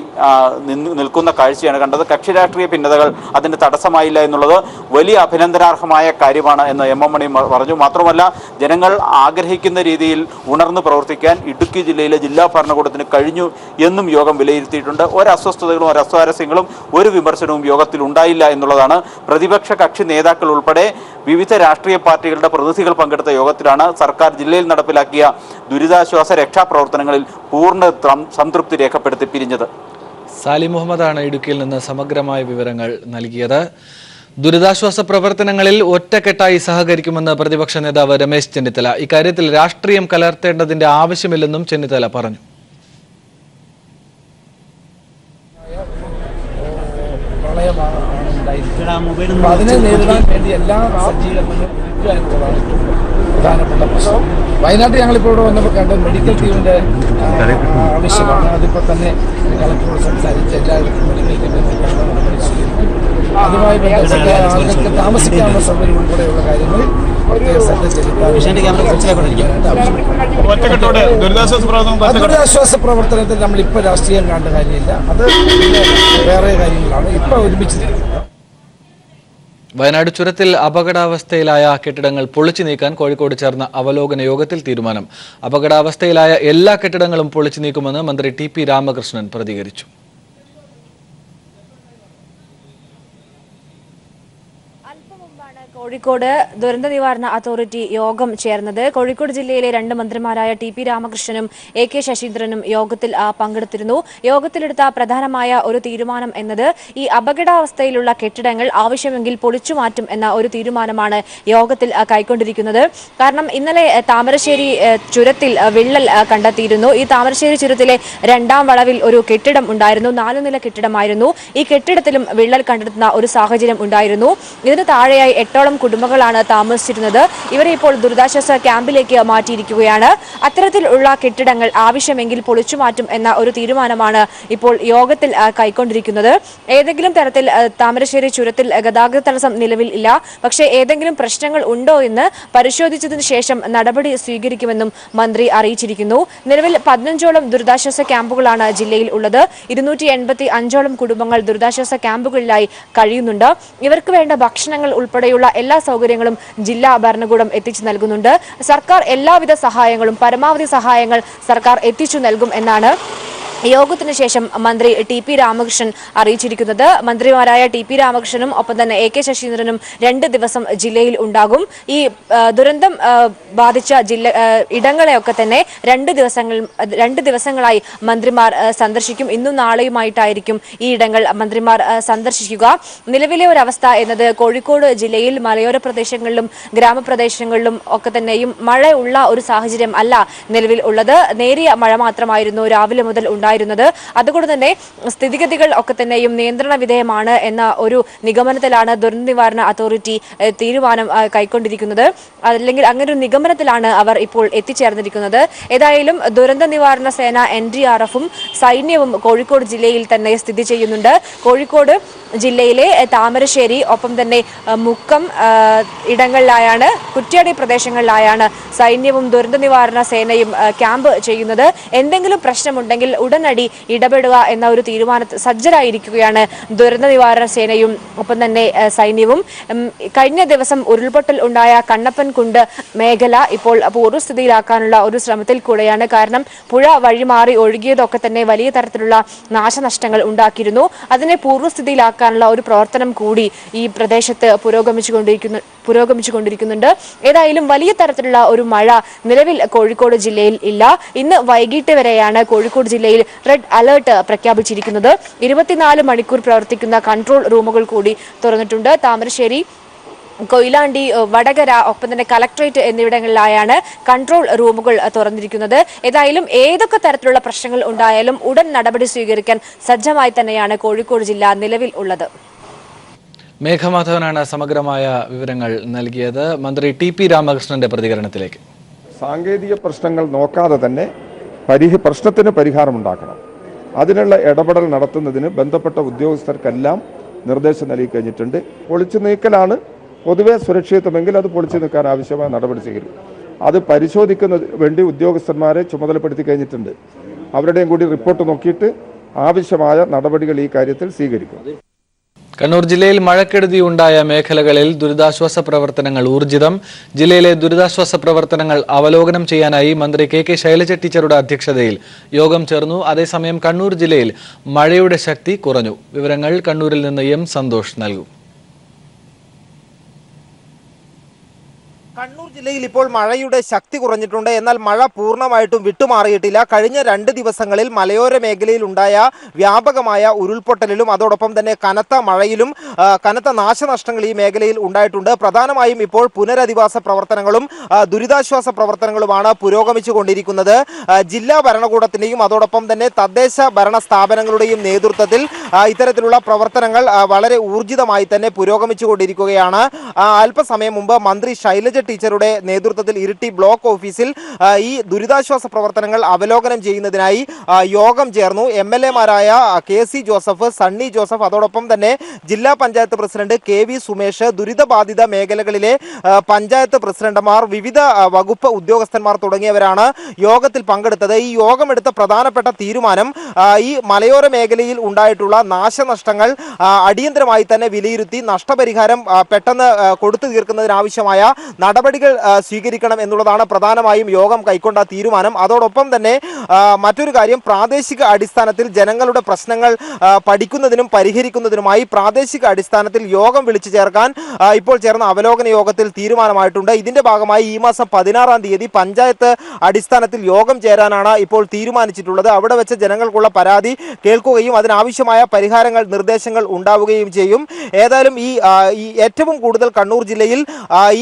നിൽക്കുന്ന കാഴ്ചയാണ് കണ്ടത്. കക്ഷി രാഷ്ട്രീയ ഭിന്നതകൾ അതിന് തടസ്സമായില്ല എന്നുള്ളത് വലിയ അഭിനന്ദനാർഹമായ കാര്യമാണ് എന്ന് എം എം മണി പറഞ്ഞു. മാത്രമല്ല, ജനങ്ങൾ ആഗ്രഹിക്കുന്ന രീതിയിൽ ഉണർന്നു പ്രവർത്തിക്കാൻ ഇടുക്കി ജില്ലയിലെ ജില്ലാ ഭരണകൂടത്തിന് കഴിഞ്ഞു എന്നും യോഗം വിലയിരുത്തിയിട്ടുണ്ട്. ഒരസ്വസ്ഥതകളും ഒരസ്വാരസ്യങ്ങളും ഒരു വിമർശനവും യോഗത്തിൽ ഉണ്ടായില്ല എന്നുള്ളതാണ്. പ്രതിപക്ഷ കക്ഷി നേതാക്കൾ ഉൾപ്പെടെ വിവിധ രാഷ്ട്രീയ പാർട്ടികളുടെ പ്രതിനിധികൾ പങ്കെടുത്ത യോഗത്തിലാണ് സർക്കാർ ജില്ലയിൽ നടപ്പിലാക്കിയ ദുരിതാശ്വാസ രക്ഷാപ്രവർത്തനങ്ങളിൽ പൂർണ്ണ സംതൃപ്തി രേഖപ്പെടുത്തി പിരിഞ്ഞത്. സാലി മുഹമ്മദാണ് ഇടുക്കിയിൽ നിന്ന് സമഗ്രമായ വിവരങ്ങൾ നൽകിയത്. ദുരിതാശ്വാസ പ്രവർത്തനങ്ങളിൽ ഒറ്റക്കെട്ടായി സഹകരിക്കുമെന്ന് പ്രതിപക്ഷ നേതാവ് രമേശ് ചെന്നിത്തല. ഇക്കാര്യത്തിൽ രാഷ്ട്രീയം കലർത്തേണ്ടതിന്റെ ആവശ്യമില്ലെന്നും ചെന്നിത്തല പറഞ്ഞു. അതിനെ നേരിടാൻ വേണ്ടി എല്ലാ സജ്ജീകരണങ്ങളും ഒരുക്കുക എന്നുള്ളതാണ് പ്രധാനപ്പെട്ട പ്രശ്നം. വയനാട്ടിൽ ഞങ്ങളിപ്പോൾ ഇവിടെ വന്നപ്പോൾ കണ്ട മെഡിക്കൽ ടീമിന്റെ ആവശ്യമാണ്. അതിപ്പോൾ തന്നെ കളക്ടറോട് സംസാരിച്ച് എല്ലാവർക്കും മെഡിക്കൽ ടീമിനെ നടപടി സ്വീകരിക്കും. അതുമായി ബന്ധപ്പെട്ട ആളുകൾക്ക് താമസിക്കാനുള്ള സൗകര്യം ഉൾപ്പെടെയുള്ള കാര്യങ്ങൾ ദുരിതാശ്വാസ പ്രവർത്തനത്തിൽ നമ്മളിപ്പോൾ രാഷ്ട്രീയം കാണേണ്ട കാര്യമില്ല. അത് വേറെ കാര്യങ്ങളാണ് ഇപ്പോൾ ഒരുമിച്ചിരിക്കുന്നത്. വയനാട് ചുരത്തിൽ അപകടാവസ്ഥയിലായ കെട്ടിടങ്ങൾ പൊളിച്ചു നീക്കാൻ കോഴിക്കോട് ചേർന്ന അവലോകന യോഗത്തിൽ തീരുമാനം. അപകടാവസ്ഥയിലായ എല്ലാ കെട്ടിടങ്ങളും പൊളിച്ചു നീക്കുമെന്ന് മന്ത്രി ടി.പി. രാമകൃഷ്ണൻ പ്രതികരിച്ചു. കോഴിക്കോട് ദുരന്ത നിവാരണ അതോറിറ്റി യോഗം ചേർന്നത്. കോഴിക്കോട് ജില്ലയിലെ 2 മന്ത്രിമാരായ ടി.പി. രാമകൃഷ്ണനും എ.കെ. ശശീന്ദ്രനും യോഗത്തിൽ പങ്കെടുത്തിരുന്നു. യോഗത്തിലെടുത്ത പ്രധാനമായ ഒരു തീരുമാനം എന്നത് ഈ അപകടാവസ്ഥയിലുള്ള കെട്ടിടങ്ങൾ ആവശ്യമെങ്കിൽ പൊളിച്ചു മാറ്റും എന്ന ഒരു തീരുമാനമാണ് യോഗത്തിൽ കൈക്കൊണ്ടിരിക്കുന്നത്. കാരണം ഇന്നലെ താമരശ്ശേരി ചുരത്തിൽ വിള്ളൽ കണ്ടെത്തിയിരുന്നു. ഈ താമരശ്ശേരി ചുരത്തിലെ 2ാം വളവിൽ ഒരു കെട്ടിടം ഉണ്ടായിരുന്നു. 4 നില കെട്ടിടമായിരുന്നു. ഈ കെട്ടിടത്തിലും വിള്ളൽ കണ്ടെത്തുന്ന ഒരു സാഹചര്യം ഉണ്ടായിരുന്നു. ഇതിന് താഴെയായി 8ഓളം കുടുംബങ്ങളാണ് താമസിച്ചിരുന്നത്. ഇവരെ ഇപ്പോൾ ദുരിതാശ്വാസ ക്യാമ്പിലേക്ക് മാറ്റിയിരിക്കുകയാണ്. അത്തരത്തിലുള്ള കെട്ടിടങ്ങൾ ആവശ്യമെങ്കിൽ പൊളിച്ചു മാറ്റും എന്ന ഒരു തീരുമാനമാണ് ഇപ്പോൾ യോഗത്തിൽ കൈക്കൊണ്ടിരിക്കുന്നത്. ഏതെങ്കിലും തരത്തിൽ താമരശ്ശേരി ചുരത്തിൽ ഗതാഗത തടസ്സം നിലവിൽ ഇല്ല. പക്ഷേ ഏതെങ്കിലും പ്രശ്നങ്ങൾ ഉണ്ടോ എന്ന് പരിശോധിച്ചതിന് ശേഷം നടപടി സ്വീകരിക്കുമെന്നും മന്ത്രി അറിയിച്ചിരിക്കുന്നു. നിലവിൽ 15ഓളം ദുരിതാശ്വാസ ക്യാമ്പുകളാണ് ജില്ലയിൽ ഉള്ളത്. 285ഓളം കുടുംബങ്ങൾ ദുരിതാശ്വാസ ക്യാമ്പുകളിലായി കഴിയുന്നുണ്ട്. ഇവർക്ക് വേണ്ട ഭക്ഷണങ്ങൾ ഉൾപ്പെടെയുള്ള എല്ലാ സൗകര്യങ്ങളും ജില്ലാ ഭരണകൂടം എത്തിച്ചു നൽകുന്നുണ്ട്. സർക്കാർ എല്ലാവിധ സഹായങ്ങളും പരമാവധി സഹായങ്ങൾ സർക്കാർ എത്തിച്ചു നൽകും എന്നാണ് യോഗത്തിന് ശേഷം മന്ത്രി ടി.പി. രാമകൃഷ്ണൻ അറിയിച്ചിരിക്കുന്നത്. മന്ത്രിമാരായ ടി.പി. രാമകൃഷ്ണനും ഒപ്പം തന്നെ എ.കെ. ശശീന്ദ്രനും 2 ദിവസം ജില്ലയിൽ ഉണ്ടാകും. ഈ ദുരന്തം ബാധിച്ച ഇടങ്ങളെയൊക്കെ തന്നെ 2 ദിവസങ്ങളായി മന്ത്രിമാർ സന്ദർശിക്കും. ഇന്നും നാളെയുമായിട്ടായിരിക്കും ഈ ഇടങ്ങൾ മന്ത്രിമാർ സന്ദർശിക്കുക. നിലവിലെ ഒരു അവസ്ഥ എന്നത് കോഴിക്കോട് ജില്ലയിൽ മലയോര പ്രദേശങ്ങളിലും ഗ്രാമപ്രദേശങ്ങളിലും ഒക്കെ തന്നെയും മഴയുള്ള ഒരു സാഹചര്യം അല്ല നിലവിൽ ഉള്ളത്. നേരിയ മഴ മാത്രമായിരുന്നു രാവിലെ മുതൽ ഉണ്ടായിരുന്നത്. അതുകൊണ്ട് തന്നെ സ്ഥിതിഗതികൾ ഒക്കെ തന്നെയും നിയന്ത്രണ വിധേയമാണ് എന്ന ഒരു നിഗമനത്തിലാണ് ദുരന്ത നിവാരണ അതോറിറ്റി തീരുമാനം കൈക്കൊണ്ടിരിക്കുന്നത്. അല്ലെങ്കിൽ അങ്ങനെ ഒരു നിഗമനത്തിലാണ് അവർ ഇപ്പോൾ എത്തിച്ചേർന്നിരിക്കുന്നത്. ഏതായാലും ദുരന്ത നിവാരണ സേന NDRF-ഉം സൈന്യവും കോഴിക്കോട് ജില്ലയിൽ തന്നെ സ്ഥിതി ചെയ്യുന്നുണ്ട്. കോഴിക്കോട് ജില്ലയിലെ താമരശ്ശേരി ഒപ്പം തന്നെ മുക്കം ഇടങ്ങളിലായാണ്, കുറ്റ്യാടി പ്രദേശങ്ങളിലായാണ് സൈന്യവും ദുരന്ത നിവാരണ സേനയും ക്യാമ്പ് ചെയ്യുന്നത്. എന്തെങ്കിലും പ്രശ്നമുണ്ടെങ്കിൽ ഉടനടി ഇടപെടുക എന്ന ഒരു തീരുമാനത്തിൽ സജ്ജരായിരിക്കുകയാണ് ദുരന്ത നിവാരണ സേനയും ഒപ്പം തന്നെ സൈന്യവും. കഴിഞ്ഞ ദിവസം ഉരുൾപൊട്ടൽ ഉണ്ടായ കണ്ണപ്പൻകുണ്ട് മേഖല ഇപ്പോൾ പൂർവ്വസ്ഥിതിയിലാക്കാനുള്ള ഒരു ശ്രമത്തിൽ കൂടെയാണ്. കാരണം പുഴ വഴിമാറി ഒഴുകിയതൊക്കെ തന്നെ വലിയ തരത്തിലുള്ള നാശനഷ്ടങ്ങൾ ഉണ്ടാക്കിയിരുന്നു. അതിനെ പൂർവ്വസ്ഥിതിയിലാക്കാനുള്ള ഒരു പ്രവർത്തനം കൂടി ഈ പ്രദേശത്ത് പുരോഗമിച്ചുകൊണ്ടിരിക്കുന്നുണ്ട്. ഏതായാലും വലിയ തരത്തിലുള്ള ഒരു മഴ നിലവിൽ കോഴിക്കോട് ജില്ലയിൽ ഇല്ല. ഇന്ന് വൈകിട്ട് വരെയാണ് കോഴിക്കോട് ജില്ലയിൽ റെഡ് അലേർട്ട് പ്രഖ്യാപിച്ചിരിക്കുന്നത്. 24 മണിക്കൂർ പ്രവർത്തിക്കുന്ന കൺട്രോൾ റൂമുകൾ കൂടി തുറന്നിട്ടുണ്ട്. താമരശ്ശേരി, കൊയിലാണ്ടി, വടകര ഒപ്പം തന്നെ കലക്ട്രേറ്റ് എന്നിവിടങ്ങളിലായാണ് കൺട്രോൾ റൂമുകൾ തുറന്നിരിക്കുന്നത്. ഏതായാലും ഏതൊക്കെ തരത്തിലുള്ള പ്രശ്നങ്ങൾ ഉണ്ടായാലും ഉടൻ നടപടി സ്വീകരിക്കാൻ സജ്ജമായി തന്നെയാണ് കോഴിക്കോട് ജില്ല നിലവിൽ ഉള്ളത്. മേഘമാധവനാണ് സമഗ്രമായ വിവരങ്ങൾ നൽകിയത്. മന്ത്രി ടി.പി. രാമകൃഷ്ണന്റെ പ്രതികരണത്തിലേക്ക്. സാങ്കേതിക പ്രശ്നങ്ങൾ നോക്കാതെ തന്നെ പ്രശ്നത്തിന് പരിഹാരമുണ്ടാക്കണം. അതിനുള്ള ഇടപെടൽ നടത്തുന്നതിന് ബന്ധപ്പെട്ട ഉദ്യോഗസ്ഥർക്കെല്ലാം നിർദ്ദേശം നൽകി കഴിഞ്ഞിട്ടുണ്ട്. പൊളിച്ചു നീക്കലാണ് പൊതുവെ സുരക്ഷിതമെങ്കിൽ അത് പൊളിച്ചു നീക്കാൻ ആവശ്യമായ നടപടി സ്വീകരിക്കും. അത് പരിശോധിക്കുന്നതിന് വേണ്ടി ഉദ്യോഗസ്ഥന്മാരെ ചുമതലപ്പെടുത്തി കഴിഞ്ഞിട്ടുണ്ട്. അവരുടെയും കൂടി റിപ്പോർട്ട് നോക്കിയിട്ട് ആവശ്യമായ നടപടികൾ ഈ കാര്യത്തിൽ സ്വീകരിക്കും. കണ്ണൂർ ജില്ലയിൽ മഴക്കെടുതി ഉണ്ടായ മേഖലകളിൽ ദുരിതാശ്വാസ പ്രവർത്തനങ്ങൾ ഊർജിതം. ജില്ലയിലെ ദുരിതാശ്വാസ പ്രവർത്തനങ്ങൾ അവലോകനം ചെയ്യാനായി മന്ത്രി കെ ശൈലജ ടീച്ചറുടെ അധ്യക്ഷതയിൽ യോഗം ചേർന്നു. അതേസമയം കണ്ണൂർ ജില്ലയിൽ മഴയുടെ ശക്തി കുറഞ്ഞു. വിവരങ്ങൾ കണ്ണൂരിൽ നിന്ന് എം സന്തോഷ് നൽകും. കണ്ണൂർ ജില്ലയിൽ ഇപ്പോൾ മഴയുടെ ശക്തി കുറഞ്ഞിട്ടുണ്ട്. എന്നാൽ മഴ പൂർണ്ണമായിട്ടും വിട്ടുമാറിയിട്ടില്ല. കഴിഞ്ഞ 2 ദിവസങ്ങളിൽ മലയോര മേഖലയിൽ ഉണ്ടായ വ്യാപകമായ ഉരുൾപൊട്ടലിലും അതോടൊപ്പം തന്നെ കനത്ത മഴയിലും കനത്ത നാശനഷ്ടങ്ങൾ ഈ മേഖലയിൽ ഉണ്ടായിട്ടുണ്ട്. പ്രധാനമായും ഇപ്പോൾ പുനരധിവാസ പ്രവർത്തനങ്ങളും ദുരിതാശ്വാസ പ്രവർത്തനങ്ങളുമാണ് പുരോഗമിച്ചുകൊണ്ടിരിക്കുന്നത്. ജില്ലാ ഭരണകൂടത്തിന്റെയും അതോടൊപ്പം തന്നെ തദ്ദേശ ഭരണ സ്ഥാപനങ്ങളുടെയും നേതൃത്വത്തിൽ ഇത്തരത്തിലുള്ള പ്രവർത്തനങ്ങൾ വളരെ ഊർജിതമായി തന്നെ പുരോഗമിച്ചുകൊണ്ടിരിക്കുകയാണ്. അല്പസമയം മുമ്പ് മന്ത്രി ശൈലജ ടീച്ചറുടെ നേതൃത്വത്തിൽ ഇരിട്ടി ബ്ലോക്ക് ഓഫീസിൽ ഈ ദുരിതാശ്വാസ പ്രവർത്തനങ്ങൾ അവലോകനം ചെയ്യുന്നതിനായി യോഗം ചേർന്നു. MLA-മാരായ KC ജോസഫ്, സണ്ണി ജോസഫ്, അതോടൊപ്പം തന്നെ ജില്ലാ പഞ്ചായത്ത് പ്രസിഡന്റ് KV സുമേഷ്, ദുരിതബാധിത മേഖലകളിലെ പഞ്ചായത്ത് പ്രസിഡന്റുമാർ, വിവിധ വകുപ്പ് ഉദ്യോഗസ്ഥന്മാർ തുടങ്ങിയവരാണ് യോഗത്തിൽ പങ്കെടുത്തത്. ഈ യോഗമെടുത്ത പ്രധാനപ്പെട്ട തീരുമാനം ഈ മലയോര മേഖലയിൽ ഉണ്ടായിട്ടുള്ള നാശനഷ്ടങ്ങൾ അടിയന്തരമായി തന്നെ വിലയിരുത്തി നഷ്ടപരിഹാരം പെട്ടെന്ന് കൊടുത്തു തീർക്കുന്നതിനാവശ്യമായ നടപടികൾ സ്വീകരിക്കണം എന്നുള്ളതാണ് പ്രധാനമായും യോഗം കൈക്കൊണ്ട തീരുമാനം. അതോടൊപ്പം തന്നെ മറ്റൊരു കാര്യം, പ്രാദേശിക അടിസ്ഥാനത്തിൽ ജനങ്ങളുടെ പ്രശ്നങ്ങൾ പഠിക്കുന്നതിനും പരിഹരിക്കുന്നതിനുമായി പ്രാദേശിക അടിസ്ഥാനത്തിൽ യോഗം വിളിച്ചു ചേർക്കാൻ ഇപ്പോൾ ചേർന്ന അവലോകന യോഗത്തിൽ തീരുമാനമായിട്ടുണ്ട്. ഇതിന്റെ ഭാഗമായി ഈ മാസം 16-ാം തീയതി പഞ്ചായത്ത് അടിസ്ഥാനത്തിൽ യോഗം ചേരാനാണ് ഇപ്പോൾ തീരുമാനിച്ചിട്ടുള്ളത്. അവിടെ വെച്ച് ജനങ്ങൾക്കുള്ള പരാതി കേൾക്കുകയും അതിനാവശ്യമായ പരിഹാരങ്ങൾ, നിർദ്ദേശങ്ങൾ ഉണ്ടാവുകയും ചെയ്യും. ഏതായാലും ഈ ഏറ്റവും കൂടുതൽ കണ്ണൂർ ജില്ലയിൽ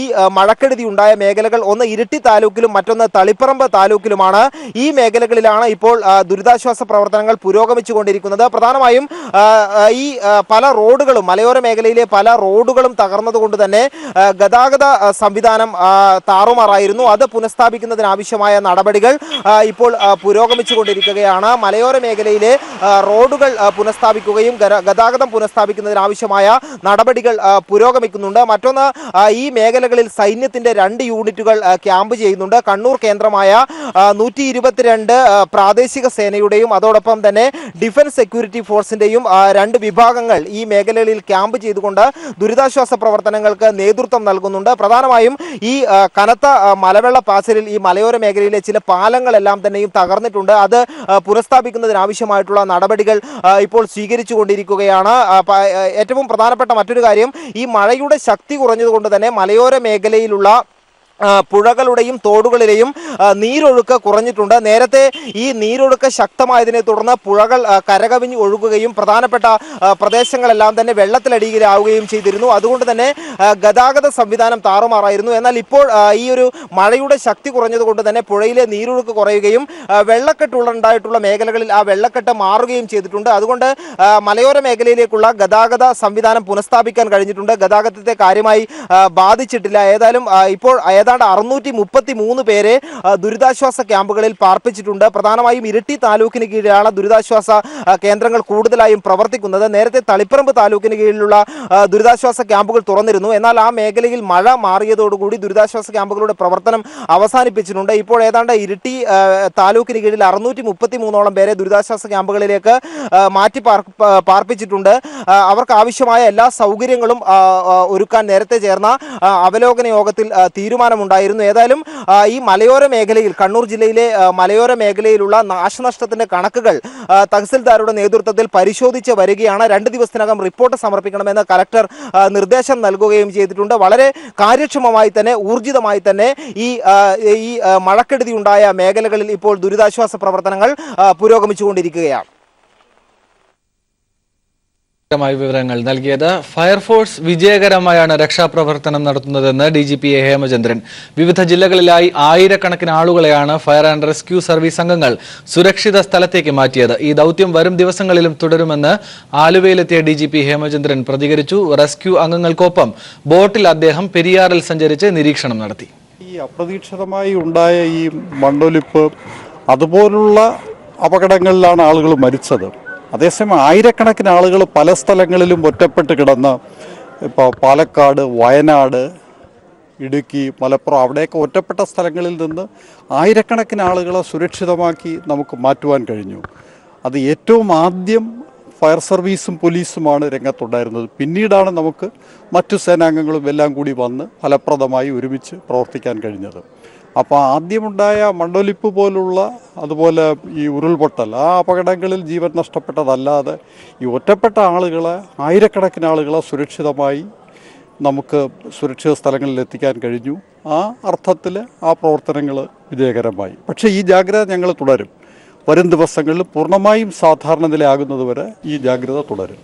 ഈ മഴക്കെടുതി ഉണ്ടായ മേഖലകൾ ഒന്ന് ഇരിട്ടി താലൂക്കിലും മറ്റൊന്ന് തളിപ്പറമ്പ് താലൂക്കിലുമാണ്. ഈ മേഖലകളിലാണ് ഇപ്പോൾ ദുരിതാശ്വാസ പ്രവർത്തനങ്ങൾ പുരോഗമിച്ചുകൊണ്ടിരിക്കുന്നത്. പ്രധാനമായും ഈ പല റോഡുകളും, മലയോര മേഖലയിലെ പല റോഡുകളും തകർന്നതുകൊണ്ട് തന്നെ ഗതാഗത സംവിധാനം താറുമാറായിരുന്നു. അത് പുനഃസ്ഥാപിക്കുന്നതിനാവശ്യമായ നടപടികൾ ഇപ്പോൾ പുരോഗമിച്ചുകൊണ്ടിരിക്കുകയാണ്. മലയോര മേഖലയിലെ റോഡുകൾ പുനഃസ്ഥാപിക്കുകയും ഗതാഗതം പുനഃസ്ഥാപിക്കുന്നതിനാവശ്യമായ നടപടികൾ പുരോഗമിക്കുന്നുണ്ട്. മറ്റൊന്ന്, ഈ മേഖലകളിൽ സൈന്യത്തിന്റെ 2 2 യൂണിറ്റുകൾ ക്യാമ്പ് ചെയ്യുന്നുണ്ട്. കണ്ണൂർ കേന്ദ്രമായ 122 പ്രാദേശിക സേനയുടെയും അതോടൊപ്പം തന്നെ ഡിഫൻസ് സെക്യൂരിറ്റി ഫോഴ്സിന്റെയും 2 വിഭാഗങ്ങൾ ഈ മേഖലകളിൽ ക്യാമ്പ് ചെയ്തുകൊണ്ട് ദുരിതാശ്വാസ പ്രവർത്തനങ്ങൾക്ക് നേതൃത്വം നൽകുന്നുണ്ട്. പ്രധാനമായും ഈ കനത്ത മലവെള്ള പാച്ചിലിൽ ഈ മലയോര മേഖലയിലെ ചില പാലങ്ങളെല്ലാം തന്നെയും തകർന്നിട്ടുണ്ട്. അത് പുനഃസ്ഥാപിക്കുന്നതിനാവശ്യമായിട്ടുള്ള നടപടികൾ ഇപ്പോൾ സ്വീകരിച്ചുകൊണ്ടിരിക്കുകയാണ്. ഏറ്റവും പ്രധാനപ്പെട്ട മറ്റൊരു കാര്യം, ഈ മഴയുടെ ശക്തി കുറഞ്ഞതുകൊണ്ട് തന്നെ മലയോര മേഖലയിലുള്ള പുഴകളുടെയും തോടുകളിലെയും നീരൊഴുക്ക് കുറഞ്ഞിട്ടുണ്ട്. നേരത്തെ ഈ നീരൊഴുക്ക് ശക്തമായതിനെ തുടർന്ന് പുഴകൾ കരകവിഞ്ഞ് ഒഴുകുകയും പ്രധാനപ്പെട്ട പ്രദേശങ്ങളെല്ലാം തന്നെ വെള്ളത്തിലടിയിലാവുകയും ചെയ്തിരുന്നു. അതുകൊണ്ട് തന്നെ ഗതാഗത സംവിധാനം താറുമാറായിരുന്നു. എന്നാൽ ഇപ്പോൾ ഈ ഒരു മഴയുടെ ശക്തി കുറഞ്ഞതുകൊണ്ട് തന്നെ പുഴയിലെ നീരൊഴുക്ക് കുറയുകയും വെള്ളക്കെട്ടുണ്ടായിട്ടുള്ള മേഖലകളിൽ ആ വെള്ളക്കെട്ട് മാറുകയും ചെയ്തിട്ടുണ്ട്. അതുകൊണ്ട് മലയോര മേഖലയിലേക്കുള്ള ഗതാഗത സംവിധാനം പുനഃസ്ഥാപിക്കാൻ കഴിഞ്ഞിട്ടുണ്ട്. ഗതാഗതത്തെ കാര്യമായി ബാധിച്ചിട്ടില്ല. ഏതായാലും ഇപ്പോൾ ഏതാണ്ട് 633 പേരെ ദുരിതാശ്വാസ ക്യാമ്പുകളിൽ പാർപ്പിച്ചിട്ടുണ്ട്. പ്രധാനമായും ഇരിട്ടി താലൂക്കിന് കീഴിലാണ് ദുരിതാശ്വാസ കേന്ദ്രങ്ങൾ കൂടുതലായും പ്രവർത്തിക്കുന്നത്. നേരത്തെ തളിപ്പറമ്പ് താലൂക്കിന് കീഴിലുള്ള ദുരിതാശ്വാസ ക്യാമ്പുകൾ തുറന്നിരുന്നു. എന്നാൽ ആ മേഖലയിൽ മഴ മാറിയതോടുകൂടി ദുരിതാശ്വാസ ക്യാമ്പുകളുടെ പ്രവർത്തനം അവസാനിപ്പിച്ചിട്ടുണ്ട്. ഇപ്പോൾ ഏതാണ്ട് ഇരിട്ടി താലൂക്കിന് കീഴിൽ 633ഓളം പേരെ ദുരിതാശ്വാസ ക്യാമ്പുകളിലേക്ക് മാറ്റി പാർപ്പിച്ചിട്ടുണ്ട്. അവർക്ക് ആവശ്യമായ എല്ലാ സൗകര്യങ്ങളും ഒരുക്കാൻ നേരത്തെ ചേർന്ന അവലോകന യോഗത്തിൽ തീരുമാനമുണ്ടായിരുന്നു. ഏതായാലും ഈ മലയോര മേഖലയിൽ, കണ്ണൂർ ജില്ലയിലെ മലയോര മേഖലയിലുള്ള നാശനഷ്ടത്തിന്റെ കണക്കുകൾ തഹസിൽദാരുടെ നേതൃത്വത്തിൽ പരിശോധിച്ച് വരികയാണ്. 2 ദിവസത്തിനകം റിപ്പോർട്ട് സമർപ്പിക്കണമെന്ന് കലക്ടർ നിർദ്ദേശം നൽകുകയും ചെയ്തിട്ടുണ്ട്. വളരെ കാര്യക്ഷമമായി തന്നെ ഊർജിതമായി തന്നെ ഈ മഴക്കെടുതി ഉണ്ടായ മേഖലകളിൽ ഇപ്പോൾ ദുരിതാശ്വാസ പ്രവർത്തനങ്ങൾ പുരോഗമിച്ചുകൊണ്ടിരിക്കുകയാണ്. വിവരങ്ങൾ നൽകിയത്. ഫയർഫോഴ്സ് വിജയകരമായാണ് രക്ഷാപ്രവർത്തനം നടത്തുന്നതെന്ന് DGP ഹേമചന്ദ്രൻ. വിവിധ ജില്ലകളിലായി ആയിരക്കണക്കിന് ആളുകളെയാണ് ഫയർ ആൻഡ് റെസ്ക്യൂ സർവീസ് അംഗങ്ങൾ സുരക്ഷിത സ്ഥലത്തേക്ക് മാറ്റിയത്. ഈ ദൗത്യം വരും ദിവസങ്ങളിലും തുടരുമെന്ന് ആലുവയിലെത്തിയ DGP ഹേമചന്ദ്രൻ പ്രതികരിച്ചു. റെസ്ക്യൂ അംഗങ്ങൾക്കൊപ്പം ബോട്ടിൽ അദ്ദേഹം പെരിയാറിൽ സഞ്ചരിച്ച് നിരീക്ഷണം നടത്തി. ഈ അപ്രതീക്ഷിതമായി ഉണ്ടായ ഈ മണ്ണൊലിപ്പ് അതുപോലുള്ള അപകടങ്ങളിലാണ് ആളുകൾ മരിച്ചത്. അതേസമയം ആയിരക്കണക്കിന് ആളുകൾ പല സ്ഥലങ്ങളിലും ഒറ്റപ്പെട്ട് കിടന്ന്, ഇപ്പോൾ പാലക്കാട്, വയനാട്, ഇടുക്കി, മലപ്പുറം അവിടെയൊക്കെ ഒറ്റപ്പെട്ട സ്ഥലങ്ങളിൽ നിന്ന് ആയിരക്കണക്കിന് ആളുകളെ സുരക്ഷിതമാക്കി നമുക്ക് മാറ്റുവാൻ കഴിഞ്ഞു. അത് ഏറ്റവും ആദ്യം ഫയർ സർവീസും പോലീസുമാണ് രംഗത്തുണ്ടായിരുന്നത്. പിന്നീടാണ് നമുക്ക് മറ്റു സേനാംഗങ്ങളും എല്ലാം കൂടി വന്ന് ഫലപ്രദമായി ഒരുമിച്ച് പ്രവർത്തിക്കാൻ കഴിഞ്ഞത്. അപ്പോൾ ആദ്യമുണ്ടായ മണ്ണൊലിപ്പ് പോലുള്ള, അതുപോലെ ഈ ഉരുൾപൊട്ടൽ, ആ അപകടങ്ങളിൽ ജീവൻ നഷ്ടപ്പെട്ടതല്ലാതെ ഈ ഒറ്റപ്പെട്ട ആളുകളെ, ആയിരക്കണക്കിന് ആളുകളെ സുരക്ഷിതമായി നമുക്ക് സുരക്ഷിത സ്ഥലങ്ങളിൽ എത്തിക്കാൻ കഴിഞ്ഞു. ആ അർത്ഥത്തിൽ ആ പ്രവർത്തനങ്ങൾ വിജയകരമായി. പക്ഷേ ഈ ജാഗ്രത ഞങ്ങൾ തുടരും. വരും ദിവസങ്ങളിൽ പൂർണ്ണമായും സാധാരണ നിലയാകുന്നതുവരെ ഈ ജാഗ്രത തുടരും.